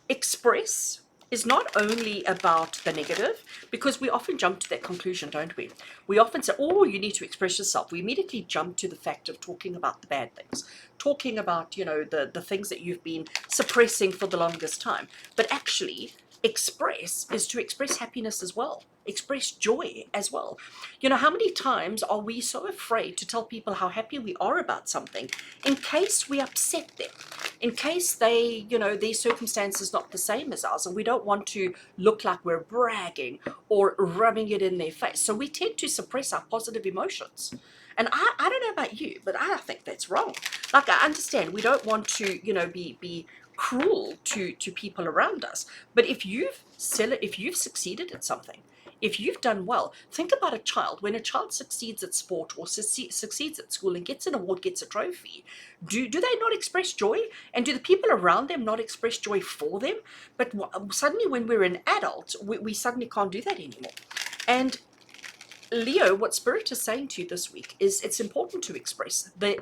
Speaker 1: express is not only about the negative, because we often jump to that conclusion, don't we? We often say, oh, you need to express yourself. We immediately jump to the fact of talking about the bad things, talking about, you know, the things that you've been suppressing for the longest time. But actually, express is to express happiness as well, express joy as well. You know, how many times are we so afraid to tell people how happy we are about something in case we upset them, in case they, you know, their circumstance is not the same as ours, and we don't want to look like we're bragging or rubbing it in their face. So we tend to suppress our positive emotions. And I don't know about you, but I think that's wrong. Like, I understand we don't want to, you know, be cruel to people around us. But if you've succeeded at something, if you've done well, think about a child. When a child succeeds at sport or succeeds at school and gets an award, gets a trophy, do they not express joy? And do the people around them not express joy for them? But suddenly when we're an adult, we suddenly can't do that anymore. And Leo, what Spirit is saying to you this week is it's important to express the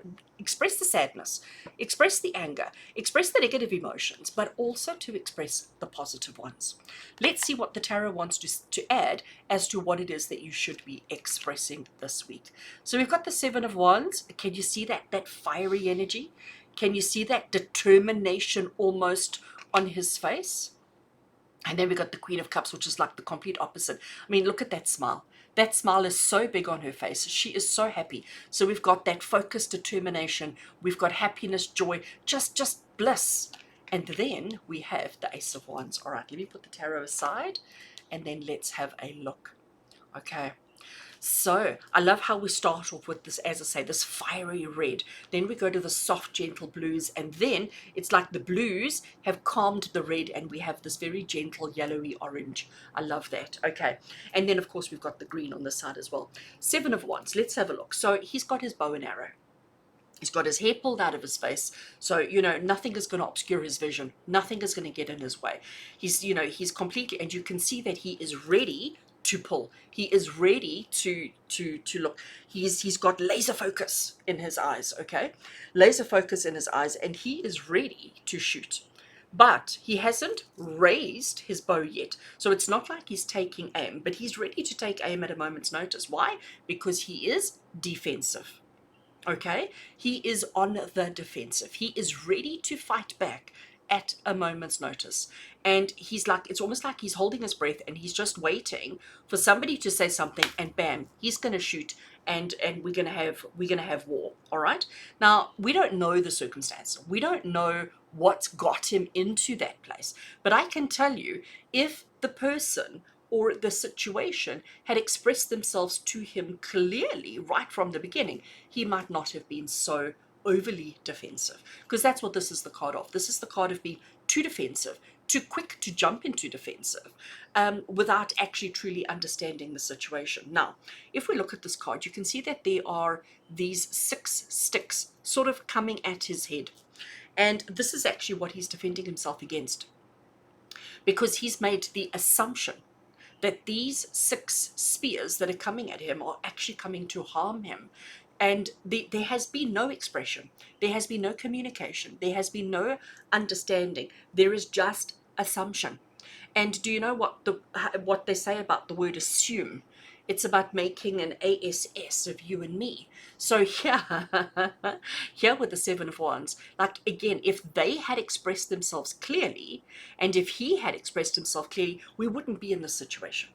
Speaker 1: sadness, express the anger, express the negative emotions, but also to express the positive ones. Let's see what the tarot wants to add as to what it is that you should be expressing this week. So we've got the Seven of Wands. Can you see that fiery energy? Can you see that determination almost on his face? And then we got the Queen of Cups, which is like the complete opposite. I mean, look at that smile. That smile is so big on her face. She is so happy. So we've got that focused determination. We've got happiness, joy, just bliss. And then we have the Ace of Wands. All right, let me put the tarot aside and then let's have a look. Okay. So I love how we start off with this, as I say, this fiery red. Then we go to the soft, gentle blues, and then it's like the blues have calmed the red, and we have this very gentle yellowy orange. I love that. Okay, and then of course we've got the green on the side as well. Seven of Wands. Let's have a look. So he's got his bow and arrow. He's got his hair pulled out of his face. So, you know, nothing is going to obscure his vision. Nothing is going to get in his way. He's, you know, he's completely, and you can see that he is ready to pull. He is ready to look. He's got laser focus in his eyes, okay? Laser focus in his eyes, and he is ready to shoot. But he hasn't raised his bow yet. So it's not like he's taking aim, but he's ready to take aim at a moment's notice. Why? Because he is defensive. Okay, he is on the defensive. He is ready to fight back at a moment's notice. And he's like, it's almost like he's holding his breath and he's just waiting for somebody to say something, and bam, he's going to shoot, and we're going to have war. All right. Now, we don't know the circumstance. We don't know what's got him into that place. But I can tell you, if the person or the situation had expressed themselves to him clearly right from the beginning, he might not have been so overly defensive. Because that's what this is the card of. This is the card of being too defensive, too quick to jump into defensive, without actually truly understanding the situation. Now, if we look at this card, you can see that there are these 6 sticks sort of coming at his head. And this is actually what he's defending himself against, because he's made the assumption that these 6 spears that are coming at him are actually coming to harm him. And there has been no expression. There has been no communication. There has been no understanding. There is just assumption. And do you know what they say about the word assume? It's about making an ASS of you and me. So here, here with the Seven of Wands, like again, if they had expressed themselves clearly, and if he had expressed himself clearly, we wouldn't be in this situation.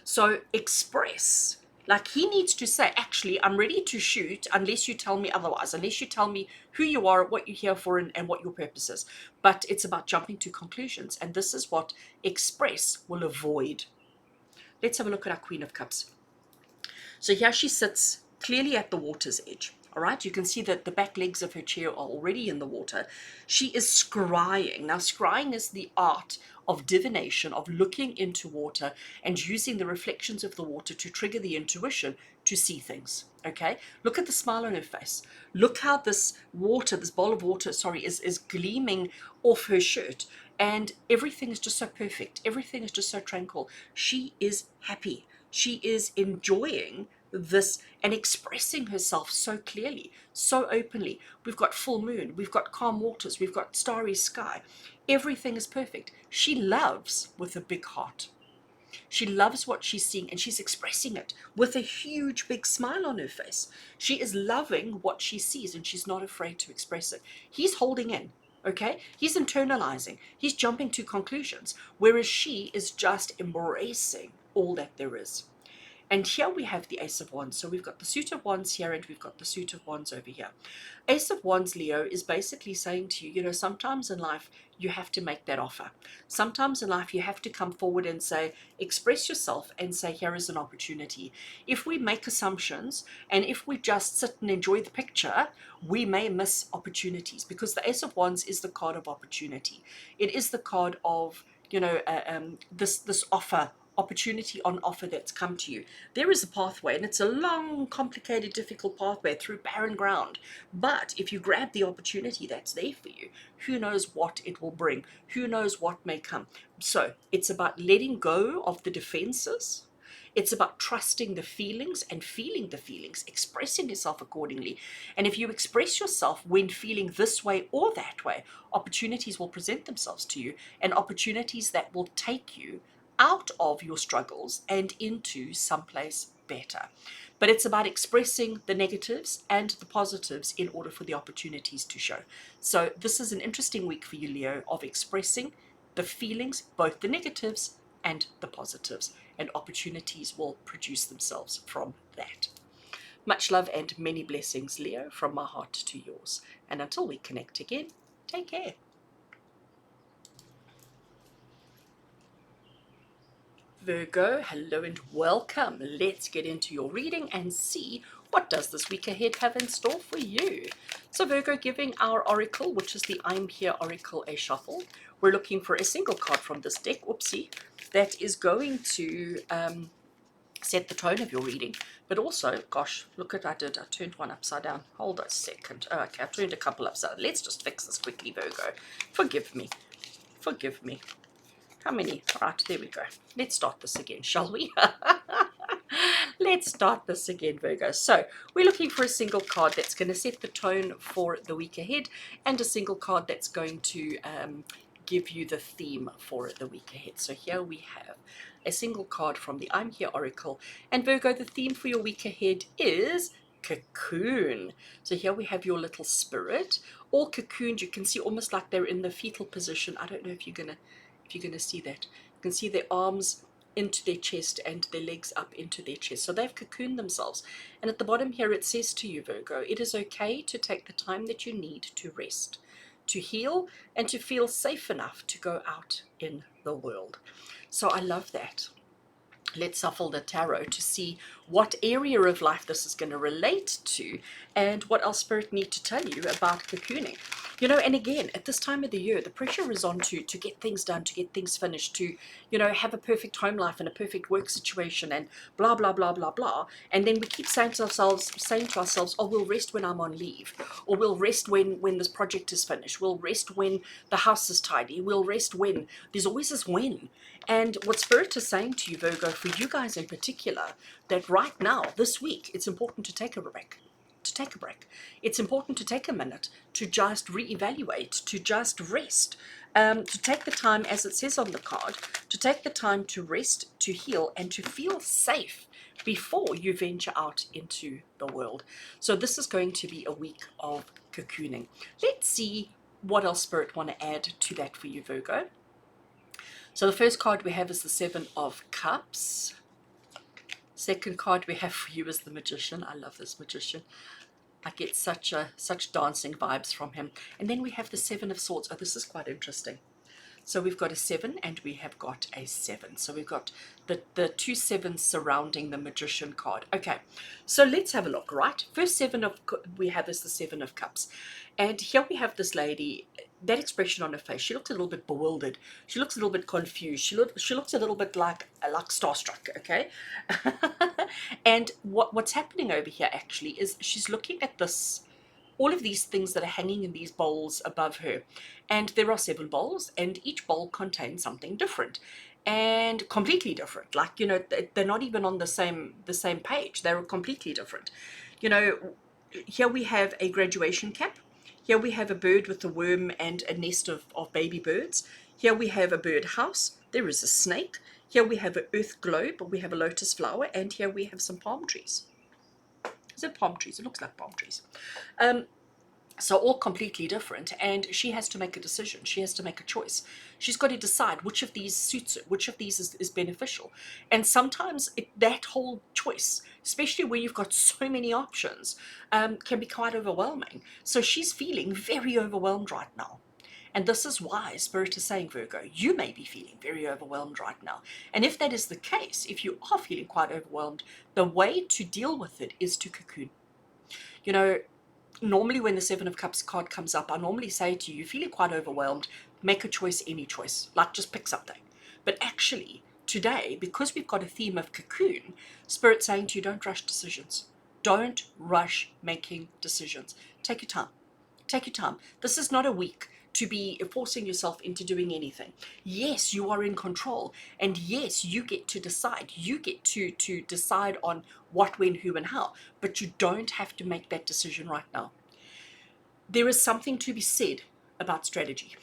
Speaker 1: So express, like he needs to say, actually, I'm ready to shoot unless you tell me otherwise, unless you tell me who you are, what you're here for, and what your purpose is. But it's about jumping to conclusions, and this is what express will avoid. Let's have a look at our Queen of Cups. So here she sits clearly at the water's edge. All right, you can see that the back legs of her chair are already in the water. She is scrying. Now, scrying is the art of divination, of looking into water and using the reflections of the water to trigger the intuition to see things. Okay, look at the smile on her face. Look how this water, this bowl of water, sorry, is gleaming off her shirt. And everything is just so perfect. Everything is just so tranquil. She is happy. She is enjoying this and expressing herself so clearly, so openly. We've got full moon, we've got calm waters, we've got starry sky. Everything is perfect. She loves with a big heart. She loves what she's seeing and she's expressing it with a huge big smile on her face. She is loving what she sees and she's not afraid to express it. He's holding in, okay? He's internalizing. He's jumping to conclusions, whereas she is just embracing all that there is. And here we have the Ace of Wands. So we've got the suit of Wands here and we've got the suit of Wands over here. Ace of Wands, Leo, is basically saying to you, you know, sometimes in life you have to make that offer. Sometimes in life you have to come forward and say, express yourself and say, here is an opportunity. If we make assumptions and if we just sit and enjoy the picture, we may miss opportunities, because the Ace of Wands is the card of opportunity. It is the card of, you know, this offer, opportunity on offer that's come to you. There is a pathway, and it's a long, complicated, difficult pathway through barren ground. But if you grab the opportunity that's there for you, who knows what it will bring? Who knows what may come? So it's about letting go of the defenses. It's about trusting the feelings and feeling the feelings, expressing yourself accordingly. And if you express yourself when feeling this way or that way, opportunities will present themselves to you, and opportunities that will take you out of your struggles and into someplace better. But it's about expressing the negatives and the positives in order for the opportunities to show. So this is an interesting week for you, Leo, of expressing the feelings, both the negatives and the positives, and opportunities will produce themselves from that. Much love and many blessings, Leo, from my heart to yours. And until we connect again, take care. Virgo, hello and welcome. Let's get into your reading and see what does this week ahead have in store for you. So Virgo, giving our oracle, which is the I'm Here oracle, a shuffle. We're looking for a single card from this deck, oopsie, that is going to set the tone of your reading. But also, gosh, look at I turned one upside down. Hold a second. Oh, okay, I turned a couple upside down. Let's just fix this quickly, Virgo. Forgive me. Forgive me. How many? Right, there we go. Let's start this again, shall we? Let's start this again, Virgo. So we're looking for a single card that's going to set the tone for the week ahead, and a single card that's going to give you the theme for the week ahead. So here we have a single card from the I'm Here oracle. And Virgo, the theme for your week ahead is cocoon. So here we have your little spirit, all cocooned. You can see almost like they're in the fetal position. I don't know if you're going to see that. You can see their arms into their chest and their legs up into their chest. So they've cocooned themselves. And at the bottom here it says to you, Virgo, it is okay to take the time that you need to rest, to heal, and to feel safe enough to go out in the world. So I love that. Let's shuffle the tarot to see what area of life this is going to relate to and what else Spirit need to tell you about cocooning. You know, and again, at this time of the year, the pressure is on to get things done, to get things finished, to, you know, have a perfect home life and a perfect work situation and blah, blah, blah, blah, blah. And then we keep saying to ourselves, oh, we'll rest when I'm on leave, or we'll rest when this project is finished. We'll rest when the house is tidy. We'll rest when. There's always this when. And what Spirit is saying to you, Virgo, for you guys in particular, that right now, this week, it's important to take a break. It's important to take a minute to just reevaluate, to just rest, to take the time, as it says on the card, to take the time to rest, to heal, and to feel safe before you venture out into the world. So this is going to be a week of cocooning. Let's see what else Spirit want to add to that for you, Virgo. So the first card we have is the Seven of Cups. Second card we have for you is the Magician. I love this Magician. I get such dancing vibes from him. And then we have the Seven of Swords. Oh, this is quite interesting. So we've got a 7 and we have got a 7. So we've got the two sevens surrounding the Magician card. Okay, so let's have a look, right? First 7 we have is the 7 of Cups. And here we have this lady, that expression on her face, she looks a little bit bewildered. She looks a little bit confused. She looks a little bit like starstruck, okay? And what's happening over here actually is she's looking at this, all of these things that are hanging in these bowls above her. And there are 7 bowls, and each bowl contains something different. and completely different. Like, you know, they're not even on the same page. They're completely different. You know, here we have a graduation cap. Here we have a bird with a worm and a nest of baby birds. Here we have a bird house. There is a snake. Here we have an earth globe. We have a lotus flower. And here we have some palm trees. Is it palm trees? It looks like palm trees. So all completely different, and she has to make a decision. She has to make a choice. She's got to decide which of these suits her, which of these is beneficial. And sometimes that whole choice, especially when you've got so many options, can be quite overwhelming. So she's feeling very overwhelmed right now. And this is why Spirit is saying, Virgo, you may be feeling very overwhelmed right now. And if that is the case, if you are feeling quite overwhelmed, the way to deal with it is to cocoon. You know, normally when the Seven of Cups card comes up, I normally say to you, you're feeling quite overwhelmed, make a choice, any choice, like just pick something. But actually, today, because we've got a theme of cocoon, Spirit's saying to you, don't rush decisions. Don't rush making decisions. Take your time. Take your time. This is not a week to be forcing yourself into doing anything. Yes, you are in control. And yes, you get to decide. You get to decide on what, when, who, and how. But you don't have to make that decision right now. There is something to be said about strategy.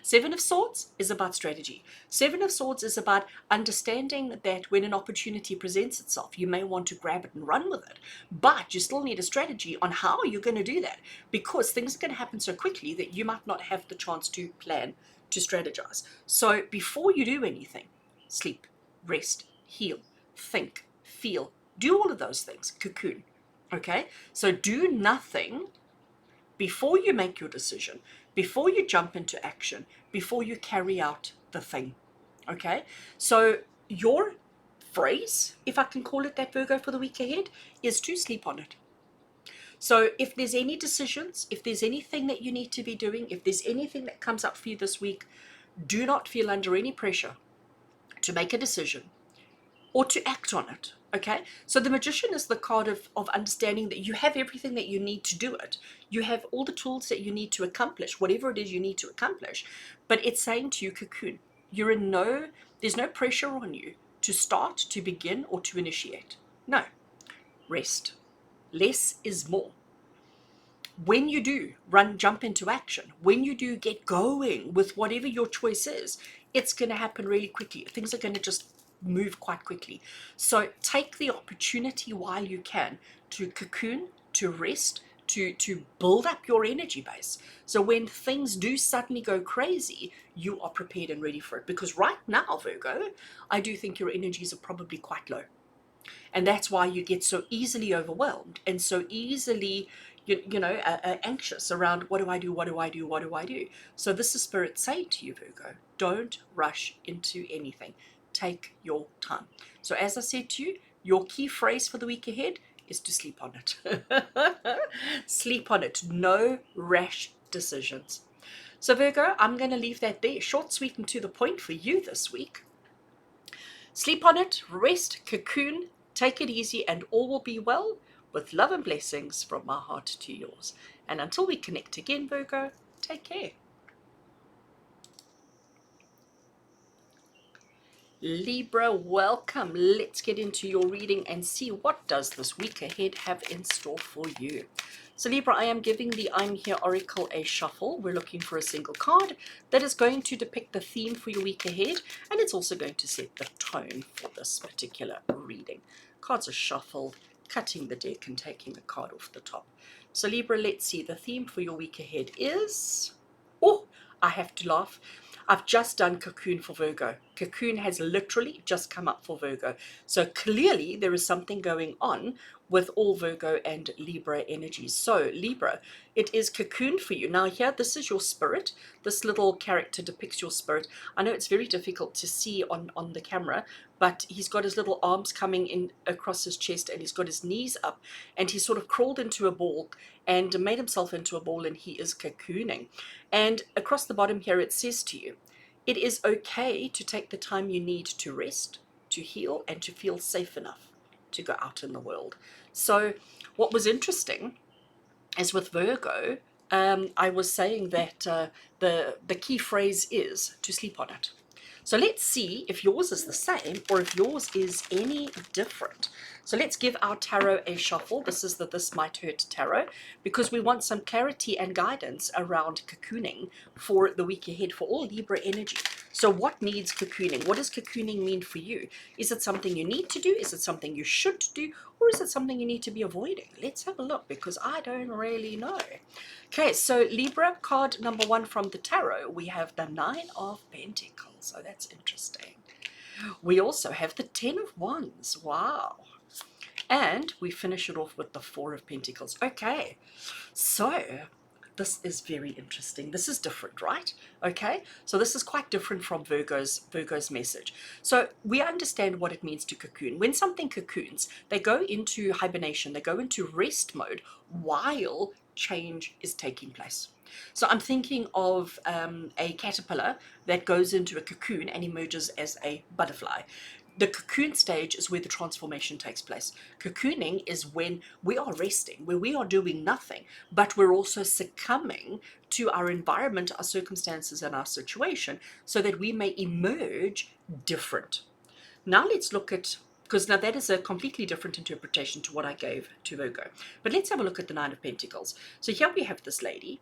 Speaker 1: Seven of Swords is about strategy. Seven of Swords is about understanding that when an opportunity presents itself, you may want to grab it and run with it, but you still need a strategy on how you're going to do that, because things are going to happen so quickly that you might not have the chance to plan, to strategize. So before you do anything, sleep, rest, heal, think, feel, do all of those things, cocoon. Okay, so do nothing before you make your decision, before you jump into action, before you carry out the thing. Okay, so your phrase, if I can call it that, Virgo, for the week ahead, is to sleep on it. So if there's any decisions, if there's anything that you need to be doing, if there's anything that comes up for you this week, do not feel under any pressure to make a decision or to act on it. Okay, so the Magician is the card of understanding that you have everything that you need to do it. You have all the tools that you need to accomplish whatever it is you need to accomplish. But it's saying to you, cocoon, you're in there's no pressure on you to start, to begin, or to initiate. No, rest. Less is more. When you do jump into action, when you do get going with whatever your choice is, it's going to happen really quickly. Things are going to just move quite quickly. So take the opportunity while you can to cocoon, to rest, to build up your energy base. So when things do suddenly go crazy, you are prepared and ready for it. Because right now, Virgo, I do think your energies are probably quite low. And that's why you get so easily overwhelmed and so easily anxious around, what do I do, what do I do, what do I do? So this is Spirit saying to you, Virgo, don't rush into anything. Take your time. So as I said to you, your key phrase for the week ahead is to sleep on it. Sleep on it. No rash decisions. So Virgo, I'm going to leave that there. Short, sweet, and to the point for you this week. Sleep on it, rest, cocoon, take it easy, and all will be well, with love and blessings from my heart to yours. And until we connect again, Virgo, take care. Libra, welcome. Let's get into your reading and see what does this week ahead have in store for you. So Libra, I am giving the I'm Here Oracle a shuffle. We're looking for a single card that is going to depict the theme for your week ahead, and it's also going to set the tone for this particular reading. Cards are shuffled, cutting the deck and taking the card off the top. So Libra, let's see. The theme for your week ahead is... Oh, I have to laugh. I've just done Cocoon for Virgo. Cocoon has literally just come up for Virgo. So clearly there is something going on with all Virgo and Libra energies. So Libra, it is Cocoon for you. Now here, this is your spirit. This little character depicts your spirit. I know it's very difficult to see on the camera, but he's got his little arms coming in across his chest, and he's got his knees up, and he's sort of crawled into a ball and made himself into a ball, and he is cocooning. And across the bottom here, it says to you, it is okay to take the time you need to rest, to heal, and to feel safe enough to go out in the world. So what was interesting is with Virgo, I was saying that the key phrase is to sleep on it. So let's see if yours is the same or if yours is any different. So let's give our tarot a shuffle. This is the This Might Hurt tarot, because we want some clarity and guidance around cocooning for the week ahead for all Libra energy. So what needs cocooning? What does cocooning mean for you? Is it something you need to do? Is it something you should do? Or is it something you need to be avoiding? Let's have a look, because I don't really know. Okay, so Libra, card number 1 from the tarot, we have the 9 of Pentacles. Oh, that's interesting. We also have the 10 of Wands. Wow. And we finish it off with the 4 of Pentacles. Okay, so this is very interesting. This is different, right? Okay, so this is quite different from Virgo's message. So we understand what it means to cocoon. When something cocoons, they go into hibernation, they go into rest mode while change is taking place. So I'm thinking of a caterpillar that goes into a cocoon and emerges as a butterfly. The cocoon stage is where the transformation takes place. Cocooning is when we are resting, where we are doing nothing, but we're also succumbing to our environment, our circumstances, and our situation so that we may emerge different. Now let's look at, because now that is a completely different interpretation to what I gave to Virgo. But let's have a look at the 9 of Pentacles. So here we have this lady.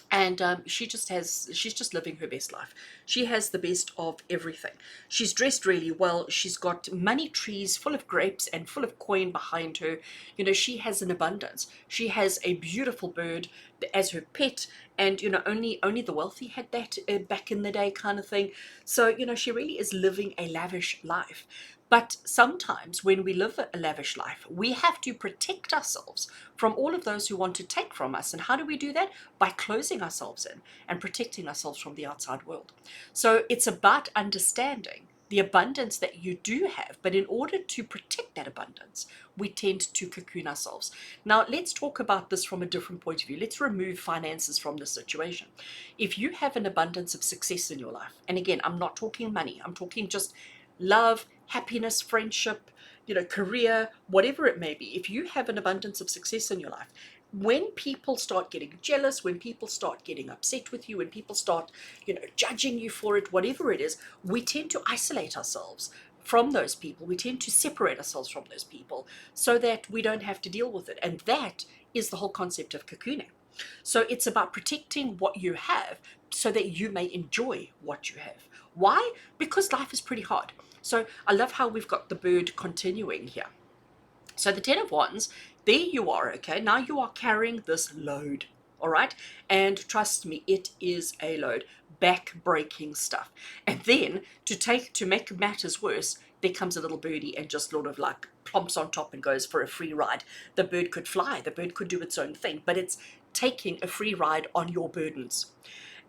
Speaker 1: And she's just living her best life. She has the best of everything. She's dressed really well. She's got money trees full of grapes and full of coin behind her. You know, she has an abundance. She has a beautiful bird as her pet, and you know, only the wealthy had that back in the day, kind of thing. So you know, she really is living a lavish life. But sometimes when we live a lavish life, we have to protect ourselves from all of those who want to take from us. And how do we do that? By closing ourselves in and protecting ourselves from the outside world. So it's about understanding the abundance that you do have, but in order to protect that abundance, we tend to cocoon ourselves. Now, let's talk about this from a different point of view. Let's remove finances from the situation. If you have an abundance of success in your life, and again, I'm not talking money, I'm talking just love, happiness, friendship, you know, career, whatever it may be. If you have an abundance of success in your life, when people start getting jealous, when people start getting upset with you, when people start, you know, judging you for it, whatever it is, we tend to isolate ourselves from those people. We tend to separate ourselves from those people so that we don't have to deal with it. And that is the whole concept of cocooning. So it's about protecting what you have so that you may enjoy what you have. Why? Because life is pretty hard. So I love how we've got the bird continuing here. So the 10 of Wands, there you are, okay? Now you are carrying this load, all right? And trust me, it is a load, back-breaking stuff. And then to make matters worse, there comes a little birdie and just sort of like plumps on top and goes for a free ride. The bird could fly, the bird could do its own thing, but it's taking a free ride on your burdens.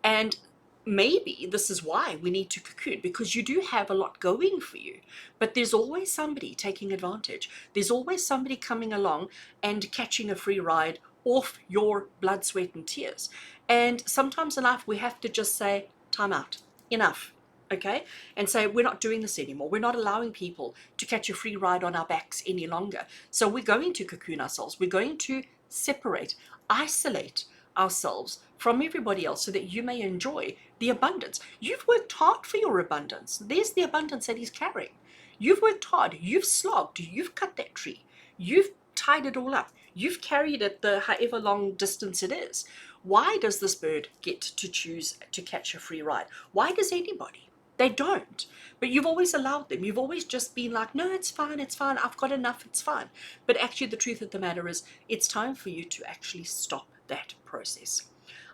Speaker 1: And maybe this is why we need to cocoon, because you do have a lot going for you, but there's always somebody taking advantage. There's always somebody coming along and catching a free ride off your blood, sweat, and tears. And sometimes in life we have to just say, time out, enough. Okay, and say we're not doing this anymore. We're not allowing people to catch a free ride on our backs any longer. So we're going to cocoon ourselves. We're going to separate, isolate ourselves from everybody else so that you may enjoy the abundance. You've worked hard for your abundance. There's the abundance that he's carrying. You've worked hard. You've slogged. You've cut that tree. You've tied it all up. You've carried it the however long distance it is. Why does this bird get to choose to catch a free ride? Why does anybody? They don't. But you've always allowed them. You've always just been like, no, it's fine, I've got enough, it's fine. But actually the truth of the matter is, it's time for you to actually stop that process.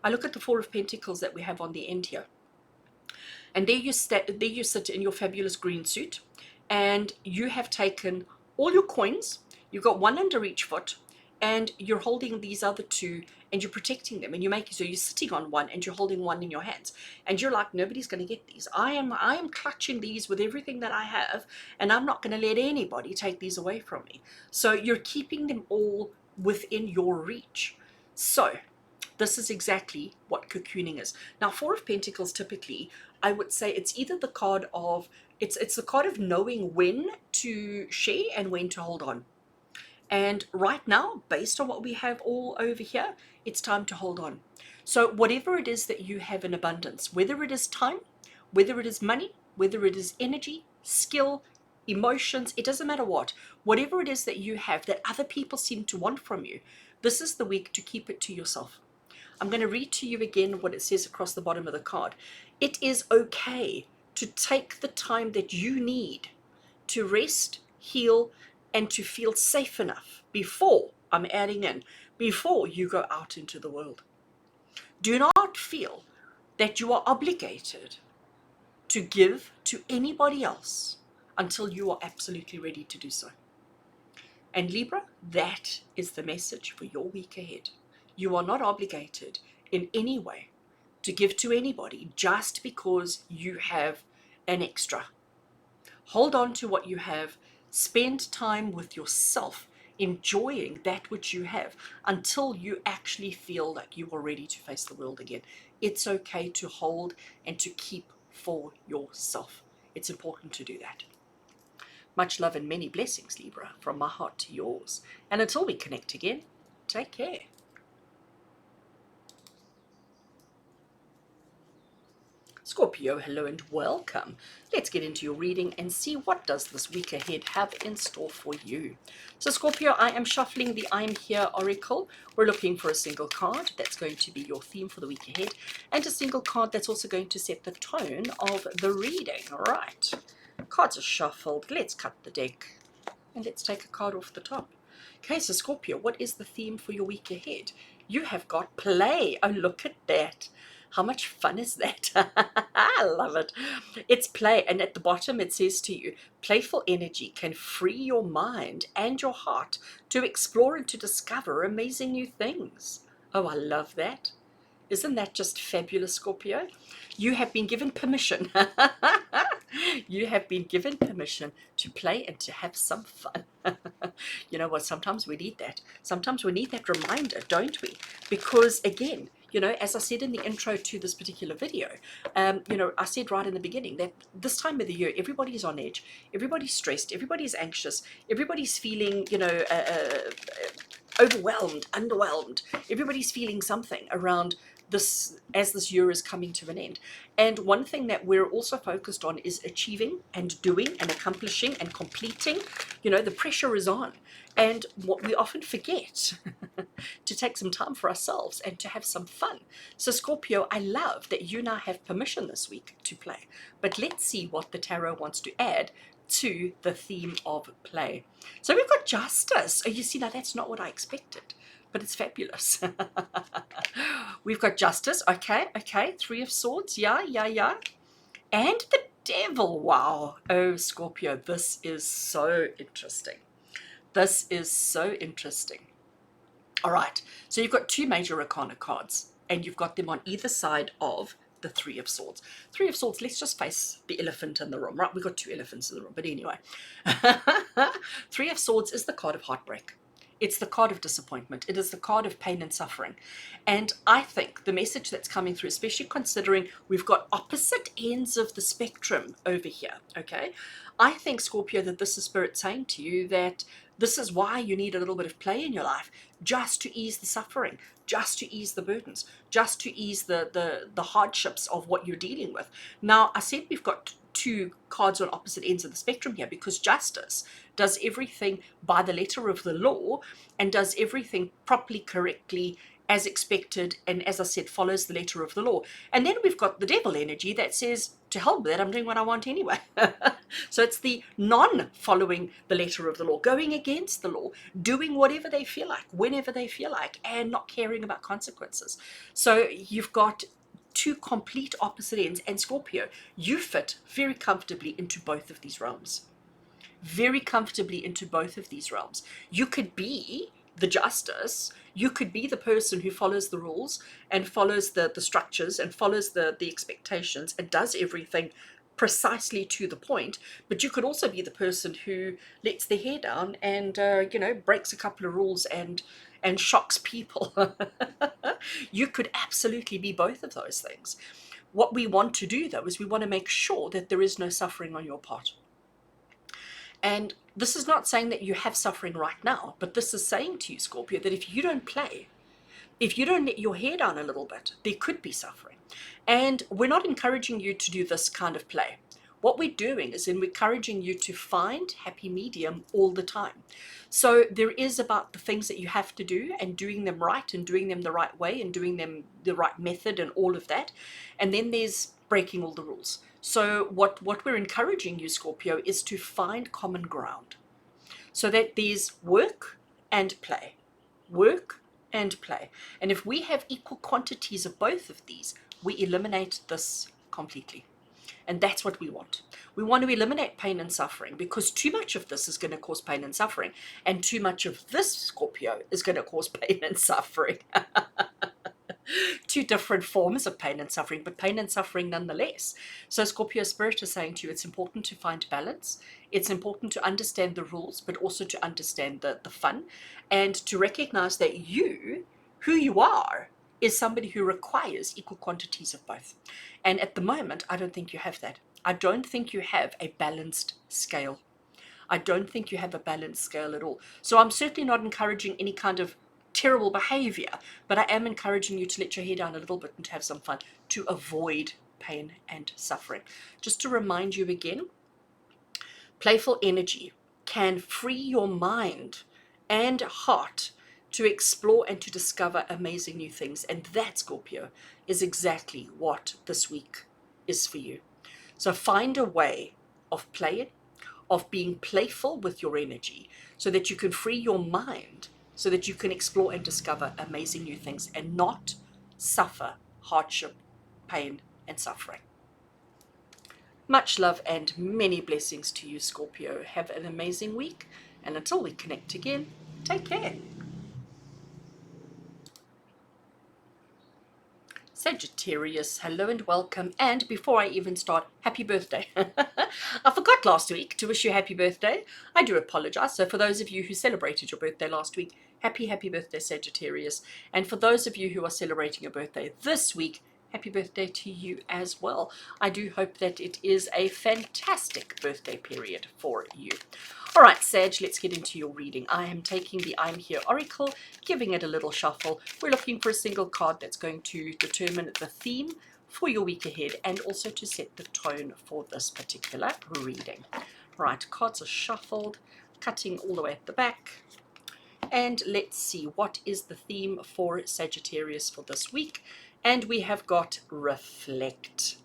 Speaker 1: I look at the 4 of Pentacles that we have on the end here. And there you sit in your fabulous green suit, and you have taken all your coins, you've got one under each foot, and you're holding these other two and you're protecting them, and so you're sitting on one and you're holding one in your hands, and you're like, nobody's going to get these. I am clutching these with everything that I have, and I'm not going to let anybody take these away from me. So you're keeping them all within your reach. So this is exactly what cocooning is. Now, 4 of Pentacles, typically, I would say it's either the card of, it's the card of knowing when to share and when to hold on. And right now, based on what we have all over here, it's time to hold on. So whatever it is that you have in abundance, whether it is time, whether it is money, whether it is energy, skill, emotions, it doesn't matter what. Whatever it is that you have that other people seem to want from you, this is the week to keep it to yourself. I'm going to read to you again what it says across the bottom of the card. It is okay to take the time that you need to rest, heal, and to feel safe enough before, I'm adding in, before you go out into the world. Do not feel that you are obligated to give to anybody else until you are absolutely ready to do so. And Libra, that is the message for your week ahead. You are not obligated in any way to give to anybody just because you have an extra. Hold on to what you have. Spend time with yourself, enjoying that which you have until you actually feel like you are ready to face the world again. It's okay to hold and to keep for yourself. It's important to do that. Much love and many blessings, Libra, from my heart to yours. And until we connect again, take care. Scorpio, hello and welcome. Let's get into your reading and see what does this week ahead have in store for you. So Scorpio, I am shuffling the I'm Here Oracle. We're looking for a single card that's going to be your theme for the week ahead, and a single card that's also going to set the tone of the reading. All right, cards are shuffled. Let's cut the deck and let's take a card off the top. Okay, so Scorpio, what is the theme for your week ahead? You have got play. Oh, look at that. How much fun is that? I love it. It's play. And at the bottom, it says to you, playful energy can free your mind and your heart to explore and to discover amazing new things. Oh, I love that. Isn't that just fabulous, Scorpio? You have been given permission. You have been given permission to play and to have some fun. You know what? Sometimes we need that. Sometimes we need that reminder, don't we? Because again, you know, as I said in the intro to this particular video, you know, I said right in the beginning that this time of the year, everybody's on edge, everybody's stressed, everybody's anxious, everybody's feeling, you know, overwhelmed, underwhelmed. Everybody's feeling something around this as this year is coming to an end. And one thing that we're also focused on is achieving and doing and accomplishing and completing. You know, the pressure is on. And what we often forget to take some time for ourselves and to have some fun. So Scorpio, I love that you now have permission this week to play. But let's see what the tarot wants to add to the theme of play. So we've got justice. Oh, you see, now that's not what I expected, but it's fabulous. We've got justice. Okay. Three of Swords. Yeah. And the Devil. Wow. Oh, Scorpio, this is so interesting. This is so interesting. All right. So you've got two major arcana cards, and you've got them on either side of the Three of Swords. Three of Swords, let's just face the elephant in the room, right? We've got two elephants in the room, but anyway. Three of Swords is the card of heartbreak. It's the card of disappointment. It is the card of pain and suffering. And I think the message that's coming through, especially considering we've got opposite ends of the spectrum over here, okay? I think, Scorpio, that this is Spirit saying to you that this is why you need a little bit of play in your life, just to ease the suffering, just to ease the burdens, just to ease the hardships of what you're dealing with. Now, I said we've got two cards on opposite ends of the spectrum here because justice does everything by the letter of the law and does everything properly, correctly, as expected, and as I said, follows the letter of the law. And then we've got the devil energy that says, to hell with it, I'm doing what I want anyway. So it's the non-following the letter of the law, going against the law, doing whatever they feel like, whenever they feel like, and not caring about consequences. So you've got two complete opposite ends, and Scorpio, you fit very comfortably into both of these realms. Very comfortably into both of these realms. You could be the justice, you could be the person who follows the rules and follows the structures and follows the expectations and does everything precisely to the point, but you could also be the person who lets their hair down and you know, breaks a couple of rules and shocks people. You could absolutely be both of those things. What we want to do, though, is we want to make sure that there is no suffering on your part. And this is not saying that you have suffering right now, but this is saying to you, Scorpio, that if you don't play, if you don't let your hair down a little bit, there could be suffering. And we're not encouraging you to do this kind of play. what we're doing is we're encouraging you to find happy medium all the time. So there is about the things that you have to do and doing them right and doing them the right way and doing them the right method and all of that. And then there's breaking all the rules. So what we're encouraging you, Scorpio, is to find common ground so that there's work and play, work and play. And if we have equal quantities of both of these, we eliminate this completely. And that's what we want. We want to eliminate pain and suffering, because too much of this is going to cause pain and suffering. And too much of this, Scorpio, is going to cause pain and suffering. Two different forms of pain and suffering, but pain and suffering nonetheless. So Scorpio Spirit is saying to you, it's important to find balance. It's important to understand the rules, but also to understand the fun, and to recognize that you, who you are, is somebody who requires equal quantities of both. And at the moment, I don't think you have that. I don't think you have a balanced scale. I don't think you have a balanced scale at all. So I'm certainly not encouraging any kind of terrible behavior, but I am encouraging you to let your hair down a little bit and to have some fun, to avoid pain and suffering. Just to remind you again, playful energy can free your mind and heart to explore and to discover amazing new things. And that, Scorpio, is exactly what this week is for you. So find a way of playing, of being playful with your energy, so that you can free your mind, so that you can explore and discover amazing new things and not suffer hardship, pain, and suffering. Much love and many blessings to you, Scorpio. Have an amazing week, and until we connect again, take care. Sagittarius, hello and welcome. And before I even start, happy birthday. I forgot last week to wish you happy birthday. I do apologize. So for those of you who celebrated your birthday last week, happy birthday, Sagittarius. And for those of you who are celebrating your birthday this week, happy birthday to you as well. I do hope that it is a fantastic birthday period for you. All right, Sag, let's get into your reading. I am taking the I'm Here Oracle, giving it a little shuffle. We're looking for a single card that's going to determine the theme for your week ahead and also to set the tone for this particular reading. Right, cards are shuffled, cutting all the way at the back. And let's see, what is the theme for Sagittarius for this week? And we have got reflect.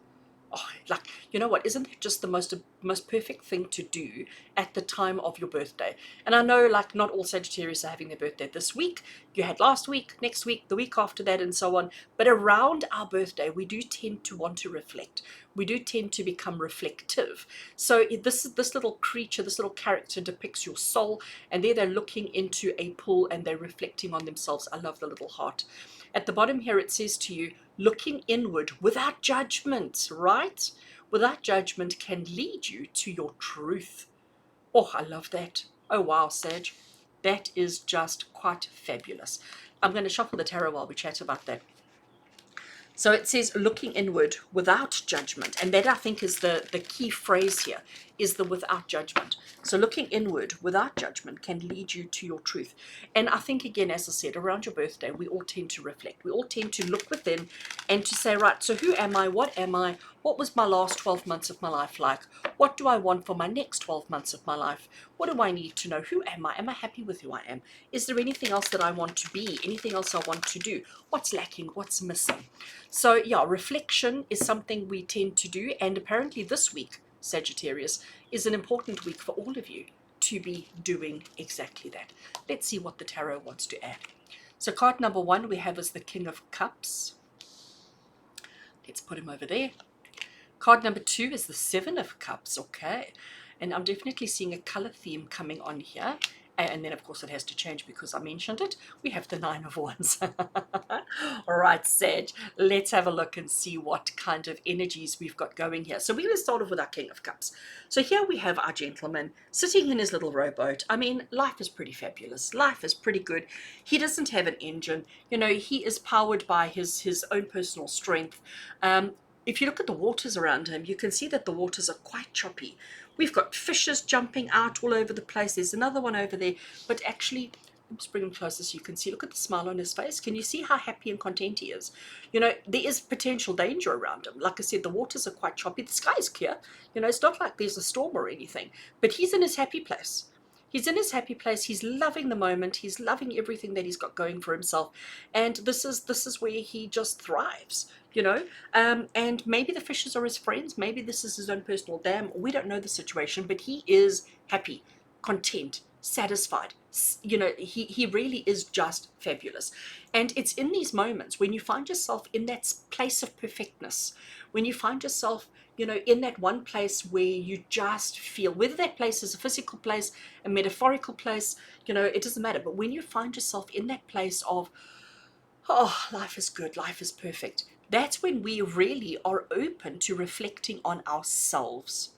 Speaker 1: Oh, like, you know what, isn't that just the most perfect thing to do at the time of your birthday? And I know, like, not all Sagittarius are having their birthday this week. You had last week, next week, the week after that, and so on. But around our birthday, we do tend to want to reflect. We do tend to become reflective. So this little creature, this little character depicts your soul, and there they're looking into a pool and they're reflecting on themselves. I love the little heart. At the bottom here, it says to you, looking inward without judgment, right? Without judgment can lead you to your truth. Oh, I love that. Oh, wow, Sag. That is just quite fabulous. I'm going to shuffle the tarot while we chat about that. So it says looking inward without judgment. And that, I think, is the key phrase here, is the without judgment. So looking inward without judgment can lead you to your truth. And I think, again, as I said, around your birthday, we all tend to reflect. We all tend to look within and to say, right, so who am I? What am I? What was my last 12 months of my life like? What do I want for my next 12 months of my life? What do I need to know? Who am I? Am I happy with who I am? Is there anything else that I want to be? Anything else I want to do? What's lacking? What's missing? So yeah, reflection is something we tend to do. And apparently this week, Sagittarius, is an important week for all of you to be doing exactly that. Let's see what the tarot wants to add. So card number 1 we have is the King of Cups. Let's put him over there. Card number 2 is the 7 of Cups. Okay. And I'm definitely seeing a color theme coming on here. And then, of course, it has to change because I mentioned it. We have the 9 of Wands. All right, Sag, let's have a look and see what kind of energies we've got going here. So we're going to start off with our King of Cups. So here we have our gentleman sitting in his little rowboat. I mean, life is pretty fabulous. Life is pretty good. He doesn't have an engine. You know, he is powered by his own personal strength. If you look at the waters around him, you can see that the waters are quite choppy. We've got fishes jumping out all over the place. There's another one over there. But actually, Let's bring him closer so you can see. Look at the smile on his face. Can you see how happy and content he is? You know, there is potential danger around him. Like I said, the waters are quite choppy. The sky is clear. You know, it's not like there's a storm or anything. But he's in his happy place. He's in his happy place. He's loving the moment. He's loving everything that he's got going for himself. And this is where he just thrives, you know. And maybe the fishes are his friends. Maybe this is his own personal dam. We don't know the situation, but he is happy, content, satisfied. You know, he really is just fabulous. And it's in these moments when you find yourself in that place of perfectness, when you find yourself, you know, in that one place where you just feel, whether that place is a physical place, a metaphorical place, you know, it doesn't matter. But when you find yourself in that place of, oh, life is good, life is perfect, that's when we really are open to reflecting on ourselves.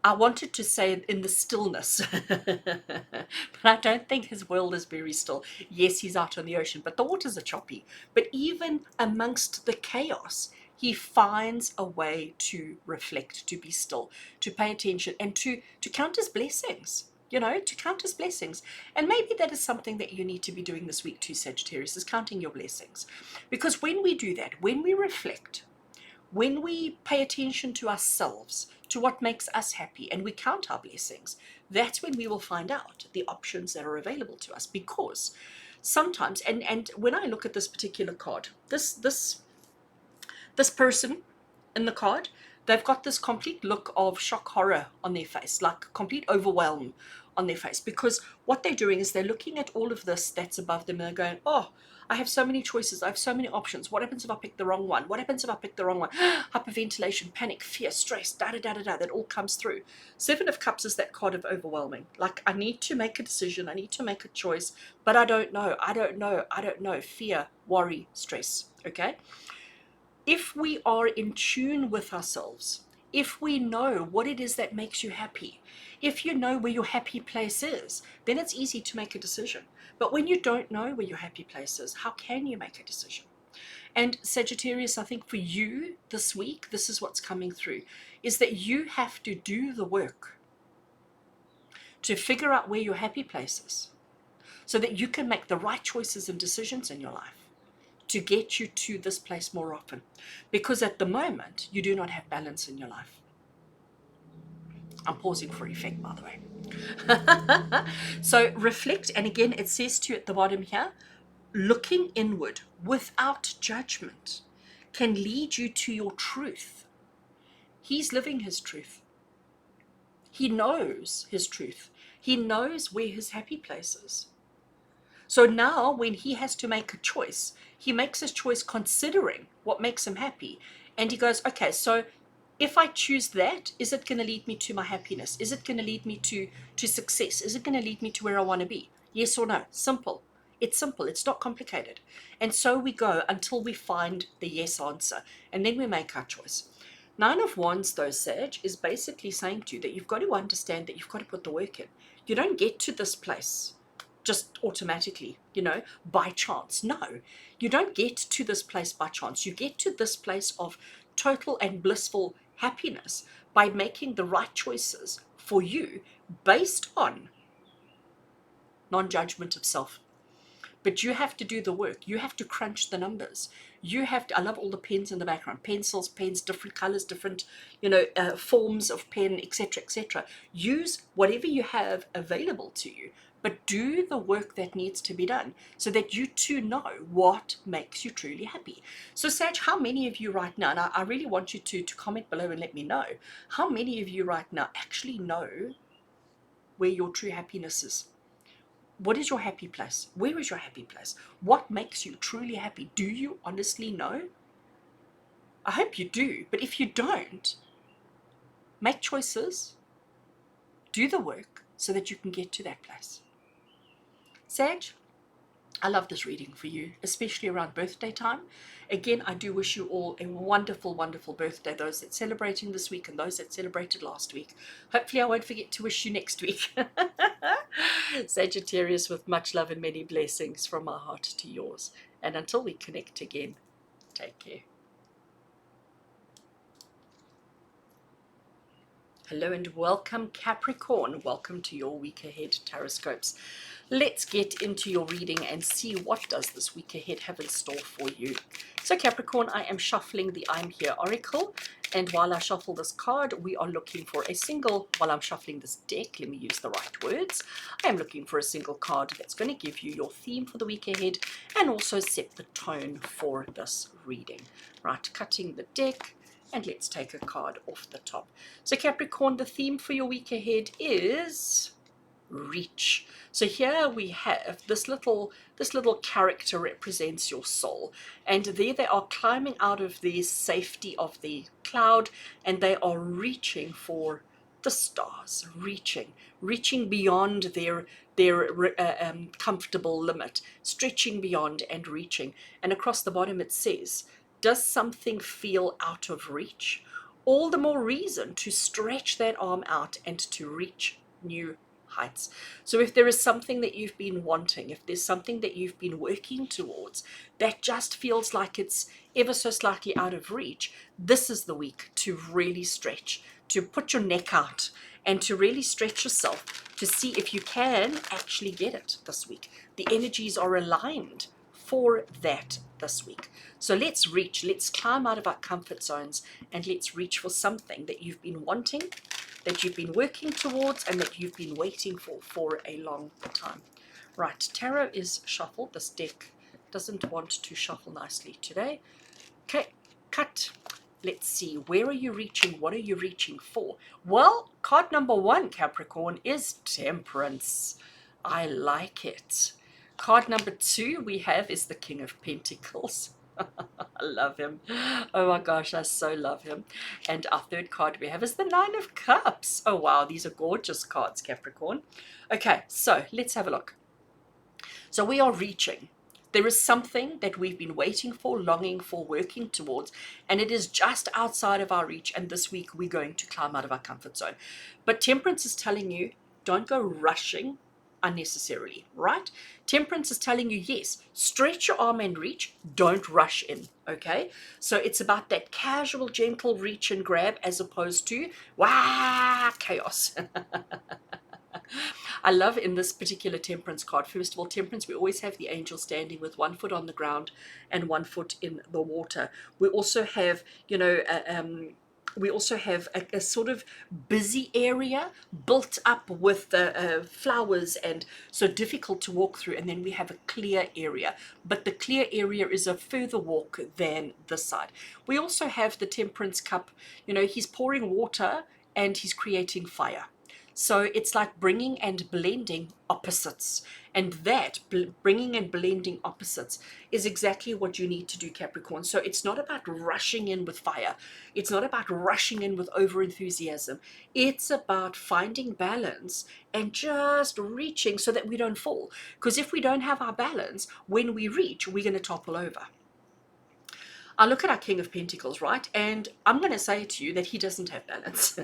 Speaker 1: I wanted to say in the stillness, but I don't think his world is very still. Yes, he's out on the ocean, but the waters are choppy. But even amongst the chaos, he finds a way to reflect, to be still, to pay attention, and to count his blessings. You know, to count his blessings. And maybe that is something that you need to be doing this week too, Sagittarius, is counting your blessings. Because when we do that, when we reflect, when we pay attention to ourselves, to what makes us happy, and we count our blessings, that's when we will find out the options that are available to us. Because sometimes, and when I look at this particular card, this person in the card, they've got this complete look of shock horror on their face, like complete overwhelm on their face, because what they're doing is they're looking at all of this that's above them and they're going, oh, I have so many choices, I have so many options. What happens if I pick the wrong one? What happens if I pick the wrong one? Hyperventilation, panic, fear, stress, that all comes through. Seven of Cups is that card of overwhelming. Like, I need to make a decision, I need to make a choice, but I don't know. Fear, worry, stress, okay? If we are in tune with ourselves, if we know what it is that makes you happy, if you know where your happy place is, then it's easy to make a decision. But when you don't know where your happy place is, how can you make a decision? And Sagittarius, I think for you this week, this is what's coming through, is that you have to do the work to figure out where your happy place is so that you can make the right choices and decisions in your life to get you to this place more often. Because at the moment, you do not have balance in your life. I'm pausing for effect, by the way. So reflect, and again, it says to you at the bottom here, looking inward without judgment can lead you to your truth. He's living his truth. He knows his truth. He knows where his happy place is. So now when he has to make a choice, he makes his choice considering what makes him happy. And he goes, okay, so if I choose that, is it going to lead me to my happiness? Is it going to lead me to success? Is it going to lead me to where I want to be? Yes or no? Simple. It's simple. It's not complicated. And so we go until we find the yes answer. And then we make our choice. Nine of Wands, though, Sag, is basically saying to you that you've got to understand that you've got to put the work in. You don't get to this place just automatically, you know, by chance. No, you don't get to this place by chance. You get to this place of total and blissful happiness by making the right choices for you based on non-judgment of self. But you have to do the work. You have to crunch the numbers. You have to, I love all the pens in the background, pencils, pens, different colors, different, you know, forms of pen, etc., etc. Use whatever you have available to you, but do the work that needs to be done so that you too know what makes you truly happy. So Sag, how many of you right now, and I really want you to comment below and let me know, how many of you right now actually know where your true happiness is? What is your happy place? Where is your happy place? What makes you truly happy? Do you honestly know? I hope you do, but if you don't, make choices, do the work so that you can get to that place. Sag, I love this reading for you, especially around birthday time. Again, I do wish you all a wonderful, wonderful birthday, those that are celebrating this week and those that celebrated last week. Hopefully I won't forget to wish you next week. Sagittarius, with much love and many blessings from my heart to yours. And until we connect again, take care. Hello and welcome, Capricorn. Welcome to your week ahead TarotScopes. Let's get into your reading and see what does this week ahead have in store for you. So Capricorn, I am shuffling the I'm Here Oracle, and while I shuffle this card, we are looking for a single, while I'm shuffling this deck, let me use the right words, I am looking for a single card that's going to give you your theme for the week ahead and also set the tone for this reading. Right, cutting the deck. And let's take a card off the top. So Capricorn, the theme for your week ahead is reach. So here we have this little character represents your soul, and there they are climbing out of the safety of the cloud, and they are reaching for the stars, reaching beyond their comfortable limit, stretching beyond and reaching. And across the bottom it says, does something feel out of reach? All the more reason to stretch that arm out and to reach new heights. So if there is something that you've been wanting, if there's something that you've been working towards that just feels like it's ever so slightly out of reach, this is the week to really stretch, to put your neck out and to really stretch yourself to see if you can actually get it this week. The energies are aligned for that this week. So let's reach, let's climb out of our comfort zones and let's reach for something that you've been wanting, that you've been working towards, and that you've been waiting for a long time. Right, tarot is shuffled. This deck doesn't want to shuffle nicely today. Okay, cut. Let's see, where are you reaching? What are you reaching for? Well, card number 1, Capricorn, is Temperance. I like it. Card number 2 we have is the King of Pentacles. I love him. Oh my gosh, I so love him. And our third card we have is the Nine of Cups. Oh wow, these are gorgeous cards, Capricorn. Okay, so let's have a look. So we are reaching. There is something that we've been waiting for, longing for, working towards, and it is just outside of our reach, and this week we're going to climb out of our comfort zone. But Temperance is telling you, don't go rushing unnecessarily, right? Temperance is telling you, yes, stretch your arm and reach, don't rush in, okay? So it's about that casual, gentle reach and grab as opposed to, wow, chaos. I love in this particular Temperance card, first of all, Temperance, we always have the angel standing with one foot on the ground and one foot in the water. We also have, you know, we also have a sort of busy area built up with flowers and so difficult to walk through, and then we have a clear area, but the clear area is a further walk than this side. We also have the Temperance cup, you know, he's pouring water and he's creating fire. So it's like bringing and blending opposites, and that bringing and blending opposites is exactly what you need to do, Capricorn. So it's not about rushing in with fire. It's not about rushing in with over enthusiasm. It's about finding balance and just reaching so that we don't fall. Because if we don't have our balance, when we reach, we're going to topple over. I look at our King of Pentacles, right? And I'm going to say to you that he doesn't have balance.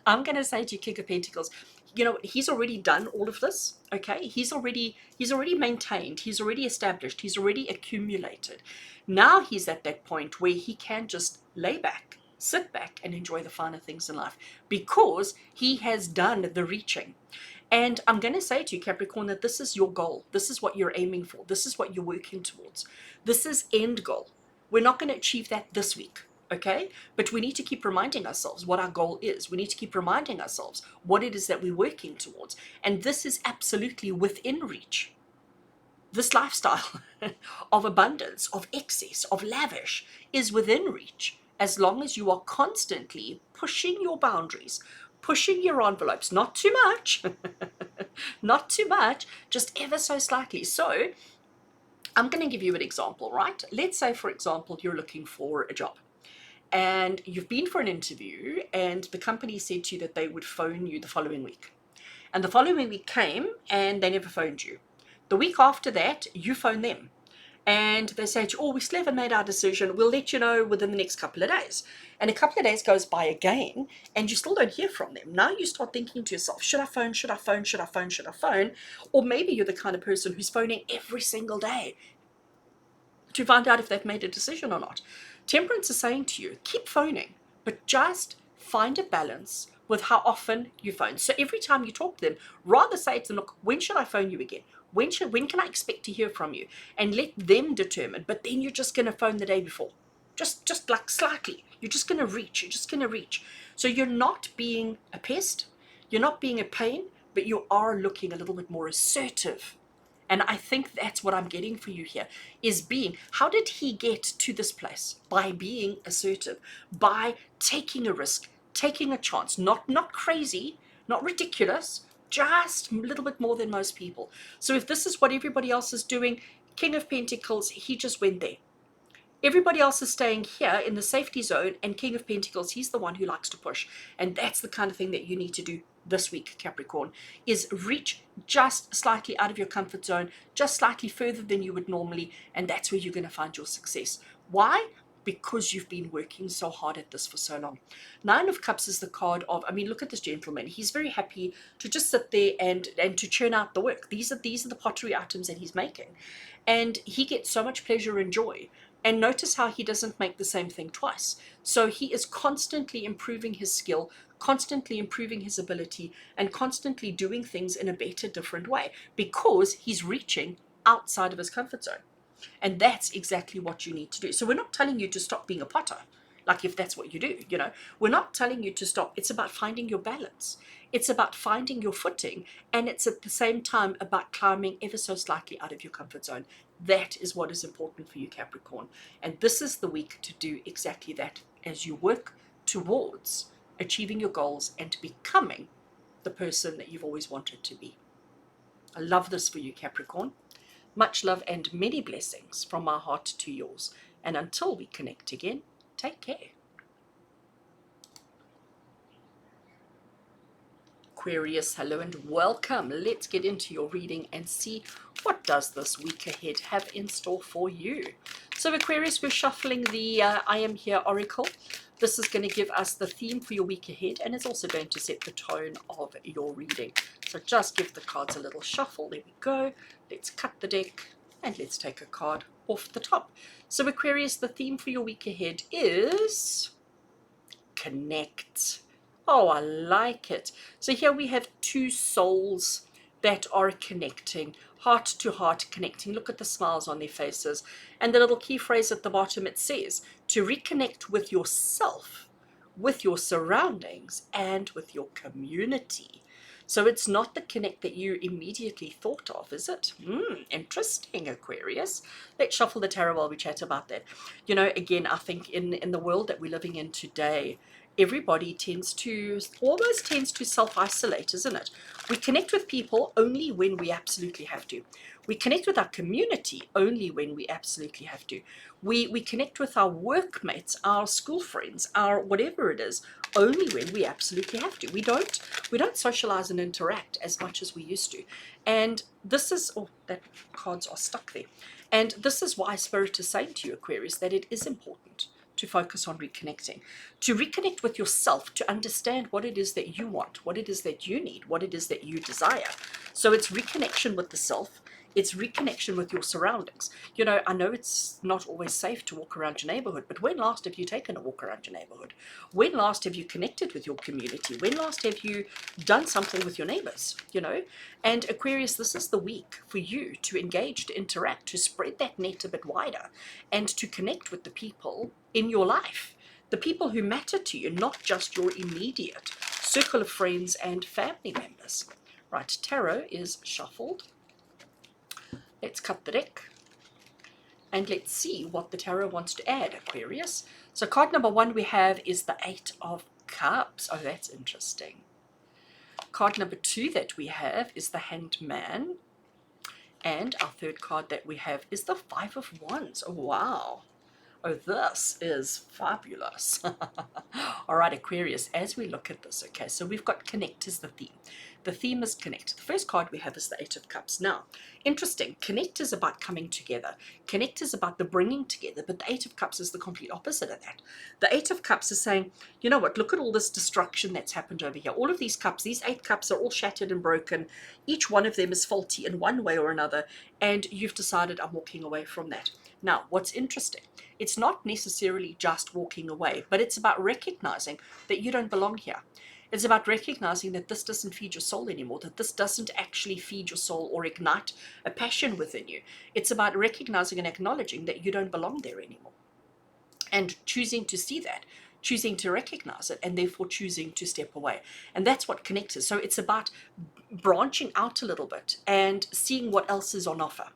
Speaker 1: I'm going to say to you, King of Pentacles, you know, he's already done all of this, okay? He's already maintained, he's already established, he's already accumulated. Now he's at that point where he can just lay back, sit back, and enjoy the finer things in life because he has done the reaching. And I'm going to say to you, Capricorn, that this is your goal. This is what you're aiming for. This is what you're working towards. This is end goal. We're not going to achieve that this week, okay? But we need to keep reminding ourselves what our goal is. We need to keep reminding ourselves what it is that we're working towards. And this is absolutely within reach. This lifestyle of abundance, of excess, of lavish is within reach as long as you are constantly pushing your boundaries, pushing your envelopes, not too much, not too much, just ever so slightly. So I'm going to give you an example, right? Let's say, for example, you're looking for a job and you've been for an interview and the company said to you that they would phone you the following week. And the following week came and they never phoned you. The week after that, you phone them. And they say to you, oh, we still haven't made our decision. We'll let you know within the next couple of days. And a couple of days goes by again, and you still don't hear from them. Now you start thinking to yourself, should I phone, should I phone, should I phone, should I phone? Or maybe you're the kind of person who's phoning every single day to find out if they've made a decision or not. Temperance is saying to you, keep phoning, but just find a balance with how often you phone. So every time you talk to them, rather say to them, look, when should I phone you again? When can I expect to hear from you? And let them determine. But then you're just going to phone the day before. Just like slightly. You're just going to reach. You're just going to reach. So you're not being a pest. You're not being a pain, but you are looking a little bit more assertive. And I think that's what I'm getting for you here, is being, how did he get to this place? By being assertive, by taking a risk, taking a chance, not crazy, not ridiculous, just a little bit more than most people. So if this is what everybody else is doing, King of Pentacles, he just went there. Everybody else is staying here in the safety zone, and King of Pentacles, he's the one who likes to push. And that's the kind of thing that you need to do this week, Capricorn, is reach just slightly out of your comfort zone, just slightly further than you would normally, and that's where you're going to find your success. Why? Because you've been working so hard at this for so long. Nine of Cups is the card of, I mean, look at this gentleman. He's very happy to just sit there and to churn out the work. These are the pottery items that he's making. And he gets so much pleasure and joy. And notice how he doesn't make the same thing twice. So he is constantly improving his skill, constantly improving his ability, and constantly doing things in a better, different way, because he's reaching outside of his comfort zone. And that's exactly what you need to do. So we're not telling you to stop being a potter, like if that's what you do, you know. We're not telling you to stop. It's about finding your balance. It's about finding your footing, and it's at the same time about climbing ever so slightly out of your comfort zone. That is what is important for you, Capricorn. And this is the week to do exactly that as you work towards achieving your goals and becoming the person that you've always wanted to be. I love this for you, Capricorn. Much love and many blessings from my heart to yours. And until we connect again, take care. Aquarius, hello and welcome. Let's get into your reading and see what does this week ahead have in store for you. So Aquarius, we're shuffling the I Am Here Oracle. This is going to give us the theme for your week ahead, and it's also going to set the tone of your reading. So just give the cards a little shuffle. There we go. Let's cut the deck and let's take a card off the top. So Aquarius, the theme for your week ahead is connect. Oh, I like it. So here we have two souls that are connecting, heart to heart connecting. Look at the smiles on their faces. And the little key phrase at the bottom, it says to reconnect with yourself, with your surroundings, and with your community. So it's not the connect that you immediately thought of, is it? Interesting, Aquarius. Let's shuffle the tarot while we chat about that. You know, again, I think in the world that we're living in today, everybody almost tends to self-isolate, isn't it? We connect with people only when we absolutely have to. We connect with our community only when we absolutely have to. We connect with our workmates, our school friends, our whatever it is, only when we absolutely have to. We don't socialize and interact as much as we used to. And this is, oh, that cards are stuck there. And this is why Spirit is saying to you, Aquarius, that it is important to focus on reconnecting, to reconnect with yourself, to understand what it is that you want, what it is that you need, what it is that you desire. So it's reconnection with the self. It's reconnection with your surroundings. You know, I know it's not always safe to walk around your neighborhood, but when last have you taken a walk around your neighborhood? When last have you connected with your community? When last have you done something with your neighbors, you know? And Aquarius, this is the week for you to engage, to interact, to spread that net a bit wider, and to connect with the people in your life, the people who matter to you, not just your immediate circle of friends and family members. Right, tarot is shuffled. Let's cut the deck and let's see what the tarot wants to add, Aquarius. So card number one we have is the Eight of Cups. Oh, that's interesting. Card number two that we have is the Hanged Man. And our third card that we have is the Five of Wands. Oh, wow. Oh, this is fabulous. All right, Aquarius, as we look at this, okay, so we've got connect as the theme. The theme is connect. The first card we have is the Eight of Cups. Now, interesting, connect is about coming together. Connect is about the bringing together, but the Eight of Cups is the complete opposite of that. The Eight of Cups is saying, you know what, look at all this destruction that's happened over here. All of these cups, these 8 cups are all shattered and broken. Each one of them is faulty in one way or another, and you've decided I'm walking away from that. Now, what's interesting, it's not necessarily just walking away, but it's about recognizing that you don't belong here. It's about recognizing that this doesn't feed your soul anymore, that this doesn't actually feed your soul or ignite a passion within you. It's about recognizing and acknowledging that you don't belong there anymore, and choosing to see that, choosing to recognize it, and therefore choosing to step away. And that's what connects us. So it's about branching out a little bit and seeing what else is on offer,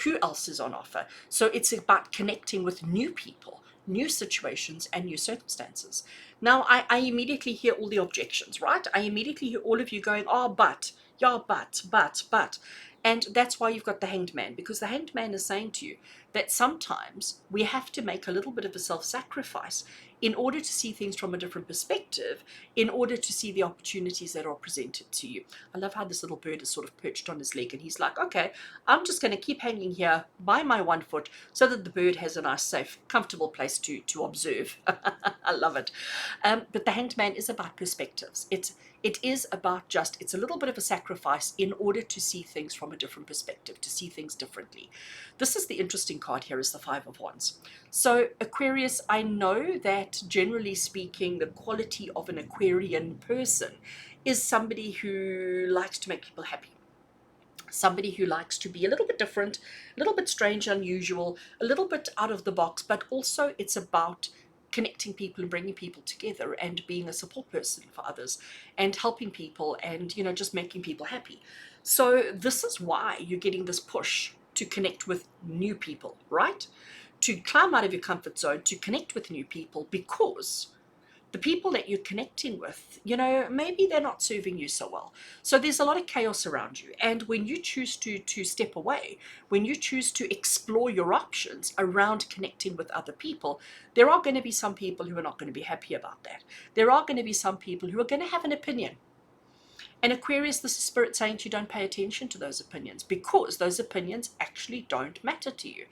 Speaker 1: who else is on offer. So it's about connecting with new people, new situations, and new circumstances. Now, I immediately hear all the objections, right? I immediately hear all of you going, oh, but, yeah, but. And that's why you've got the Hanged Man, because the Hanged Man is saying to you that sometimes we have to make a little bit of a self-sacrifice in order to see things from a different perspective, in order to see the opportunities that are presented to you. I love how this little bird is sort of perched on his leg, and he's like, okay, I'm just going to keep hanging here by my 1 foot so that the bird has a nice, safe, comfortable place to observe. I love it. But the Hanged Man is about perspectives. It is about it's a little bit of a sacrifice in order to see things from a different perspective, to see things differently. This is the interesting card here, is the Five of Wands. So Aquarius, I know that generally speaking, the quality of an Aquarian person is somebody who likes to make people happy. Somebody who likes to be a little bit different, a little bit strange, unusual, a little bit out of the box, but also it's about connecting people and bringing people together and being a support person for others and helping people and, you know, just making people happy. So this is why you're getting this push to connect with new people, right? To climb out of your comfort zone, to connect with new people, because the people that you're connecting with, you know, maybe they're not serving you so well. So there's a lot of chaos around you. And when you choose to step away, when you choose to explore your options around connecting with other people, there are going to be some people who are not going to be happy about that. There are going to be some people who are going to have an opinion. And Aquarius, this is Spirit saying to you, don't pay attention to those opinions, because those opinions actually don't matter to you.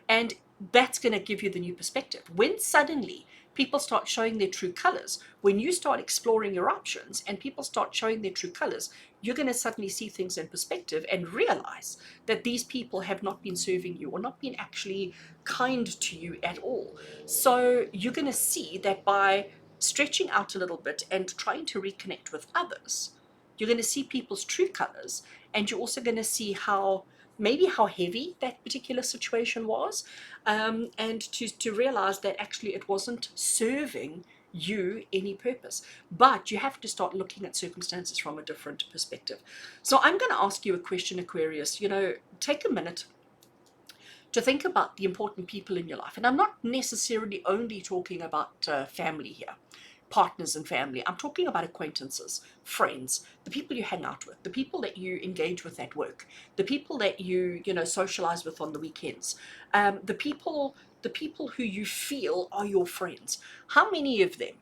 Speaker 1: And that's going to give you the new perspective. When suddenly people start showing their true colors, when you start exploring your options and people start showing their true colors, you're going to suddenly see things in perspective and realize that these people have not been serving you or not been actually kind to you at all. So you're going to see that by stretching out a little bit and trying to reconnect with others, you're going to see people's true colors, and you're also going to see how heavy that particular situation was, and to realize that actually it wasn't serving you any purpose. But you have to start looking at circumstances from a different perspective. So I'm going to ask you a question, Aquarius. You know, take a minute to think about the important people in your life. And I'm not necessarily only talking about family here, partners and family. I'm talking about acquaintances, friends, the people you hang out with, the people that you engage with at work, the people that you socialize with on the weekends, the people who you feel are your friends. How many of them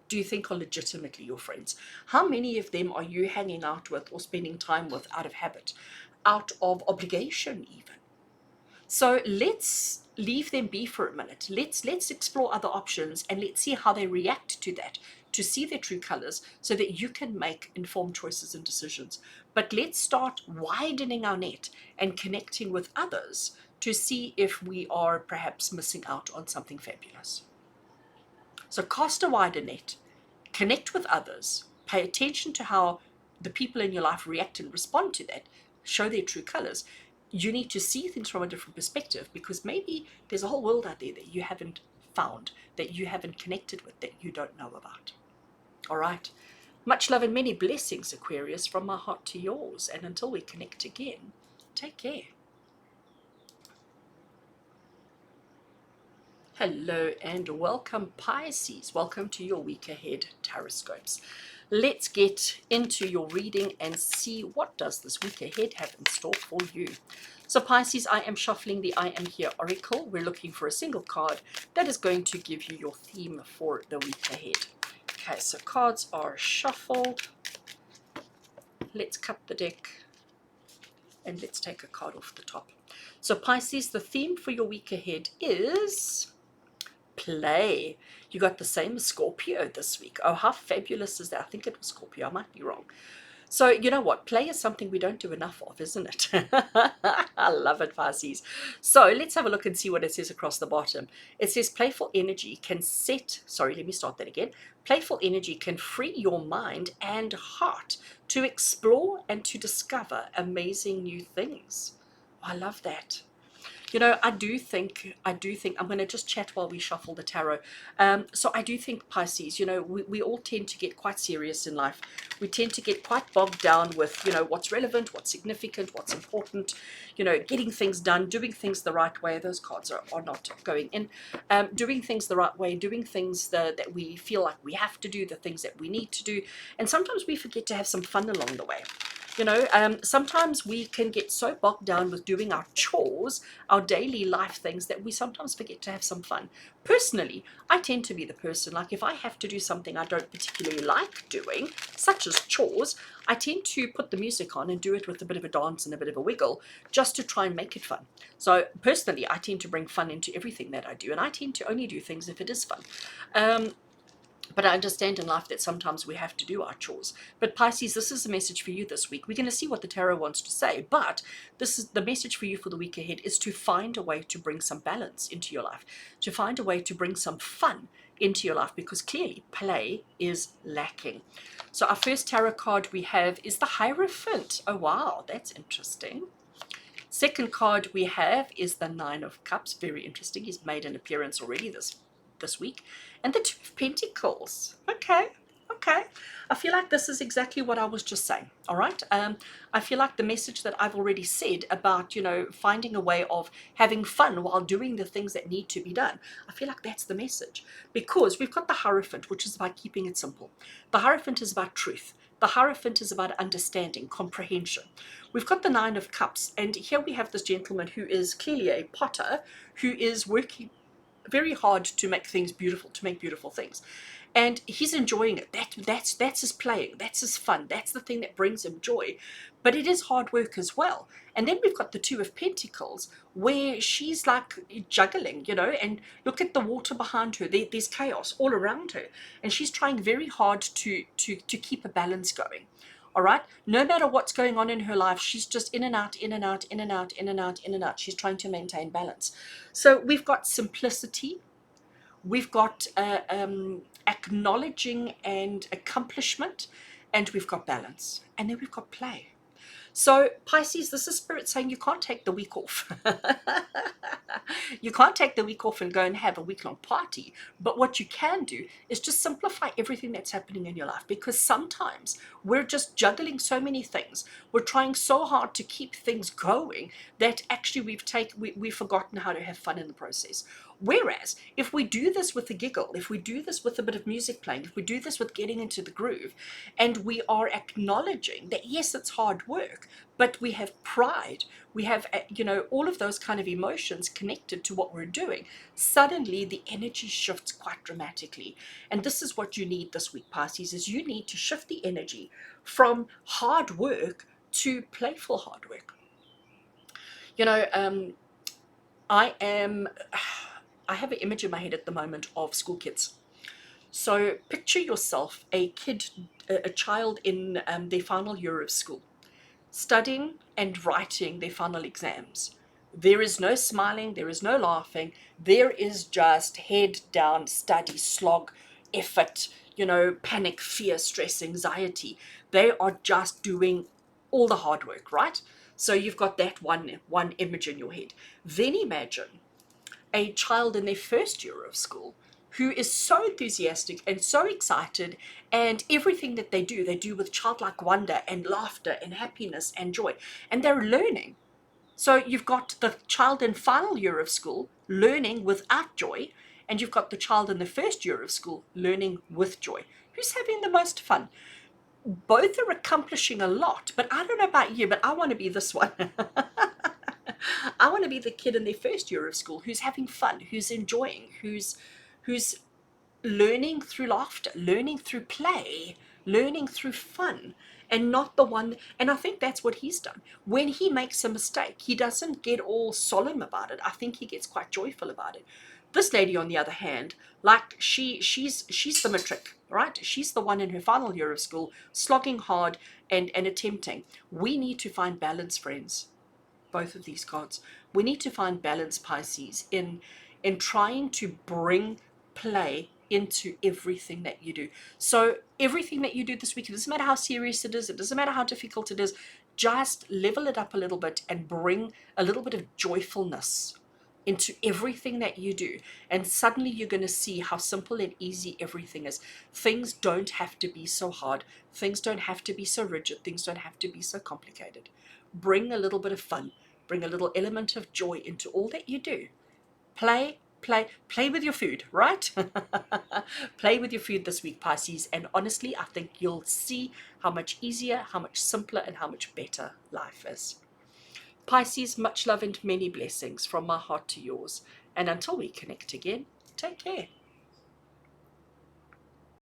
Speaker 1: do you think are legitimately your friends? How many of them are you hanging out with or spending time with out of habit, out of obligation even? So let's leave them be for a minute. Let's explore other options, and let's see how they react to that, to see their true colors so that you can make informed choices and decisions. But let's start widening our net and connecting with others to see if we are perhaps missing out on something fabulous. So cast a wider net, connect with others, pay attention to how the people in your life react and respond to that, show their true colors. You need to see things from a different perspective, because maybe there's a whole world out there that you haven't found, that you haven't connected with, that you don't know about. All right. Much love and many blessings, Aquarius, from my heart to yours. And until we connect again, take care. Hello and welcome, Pisces. Welcome to your week ahead TarotScopes. Let's get into your reading and see what does this week ahead have in store for you. So Pisces, I am shuffling the I Am Here Oracle. We're looking for a single card that is going to give you your theme for the week ahead. Okay, so cards are shuffled. Let's cut the deck and let's take a card off the top. So Pisces, the theme for your week ahead is play. You got the same as Scorpio this week. Oh, how fabulous is that? I think it was Scorpio. I might be wrong. So you know what? Play is something we don't do enough of, isn't it? I love it, Pisces. So let's have a look and see what it says across the bottom. It says playful energy can sorry, let me start that again. Playful energy can free your mind and heart to explore and to discover amazing new things. I love that. You know, I do think I'm going to just chat while we shuffle the tarot. So I do think, Pisces, you know, we all tend to get quite serious in life. We tend to get quite bogged down with, you know, what's relevant, what's significant, what's important, you know, getting things done, doing things the right way. Those cards are not going in. Doing things the right way, doing things that we feel like we have to do, the things that we need to do. And sometimes we forget to have some fun along the way. You know, sometimes we can get so bogged down with doing our chores, our daily life things, that we sometimes forget to have some fun. Personally, I tend to be the person, like if I have to do something I don't particularly like doing, such as chores, I tend to put the music on and do it with a bit of a dance and a bit of a wiggle, just to try and make it fun. So personally, I tend to bring fun into everything that I do, and I tend to only do things if it is fun. But I understand in life that sometimes we have to do our chores. But Pisces, this is a message for you this week. We're going to see what the tarot wants to say, but this is the message for you for the week ahead, is to find a way to bring some balance into your life, to find a way to bring some fun into your life, because clearly play is lacking. So our first tarot card we have is the Hierophant. Oh wow, that's interesting. Second card we have is the Nine of Cups. Very interesting. He's made an appearance already this week. And the Two of Pentacles. Okay. I feel like this is exactly what I was just saying. All right. I feel like the message that I've already said about, you know, finding a way of having fun while doing the things that need to be done. I feel like that's the message, because we've got the Hierophant, which is about keeping it simple. The Hierophant is about truth. The Hierophant is about understanding, comprehension. We've got the Nine of Cups, and here we have this gentleman who is clearly a potter, who is working very hard to make things beautiful, to make beautiful things. And he's enjoying it. That's his playing. That's his fun. That's the thing that brings him joy. But it is hard work as well. And then we've got the Two of Pentacles, where she's like juggling, you know, and look at the water behind her. There's chaos all around her. And she's trying very hard to keep a balance going. All right. No matter what's going on in her life, she's just in and out, in and out, in and out, in and out, in and out. She's trying to maintain balance. So we've got simplicity. We've got acknowledging and accomplishment, and we've got balance, and then we've got play. So Pisces, this is Spirit saying you can't take the week off. You can't take the week off and go and have a week-long party. But what you can do is just simplify everything that's happening in your life, because sometimes we're just juggling so many things. We're trying so hard to keep things going that actually we've forgotten how to have fun in the process. Whereas if we do this with a giggle, if we do this with a bit of music playing, if we do this with getting into the groove, and we are acknowledging that yes, it's hard work, but we have pride, we have, you know, all of those kind of emotions connected to what we're doing, suddenly the energy shifts quite dramatically. And this is what you need this week, Pisces, is you need to shift the energy from hard work to playful hard work. You know, I have an image in my head at the moment of school kids. So picture yourself a child in their final year of school, studying and writing their final exams. There is no smiling, there is no laughing, there is just head down, study, slog, effort, you know, panic, fear, stress, anxiety. They are just doing all the hard work, right? So you've got that one image in your head. Then imagine a child in their first year of school who is so enthusiastic and so excited, and everything that they do with childlike wonder and laughter and happiness and joy, and they're learning. So you've got the child in final year of school learning without joy, and you've got the child in the first year of school learning with joy. Who's having the most fun? Both are accomplishing a lot, but I don't know about you, but I want to be this one. I want to be the kid in their first year of school who's having fun, who's enjoying, who's learning through laughter, learning through play, learning through fun, and not the one. And I think that's what he's done. When he makes a mistake, he doesn't get all solemn about it. I think he gets quite joyful about it. This lady, on the other hand, like she's the matric, right? She's the one in her final year of school, slogging hard, and attempting. We need to find balance, friends. Both of these cards. We need to find balance, Pisces, in trying to bring play into everything that you do. So everything that you do this week, it doesn't matter how serious it is, it doesn't matter how difficult it is, just level it up a little bit and bring a little bit of joyfulness into everything that you do, and suddenly you're going to see how simple and easy everything is. Things don't have to be so hard, things don't have to be so rigid, things don't have to be so complicated. Bring a little bit of fun, bring a little element of joy into all that you do. Play with your food, right? Play with your food this week, Pisces, and honestly, I think you'll see how much easier, how much simpler, and how much better life is. Pisces, much love and many blessings from my heart to yours. And until we connect again, take care.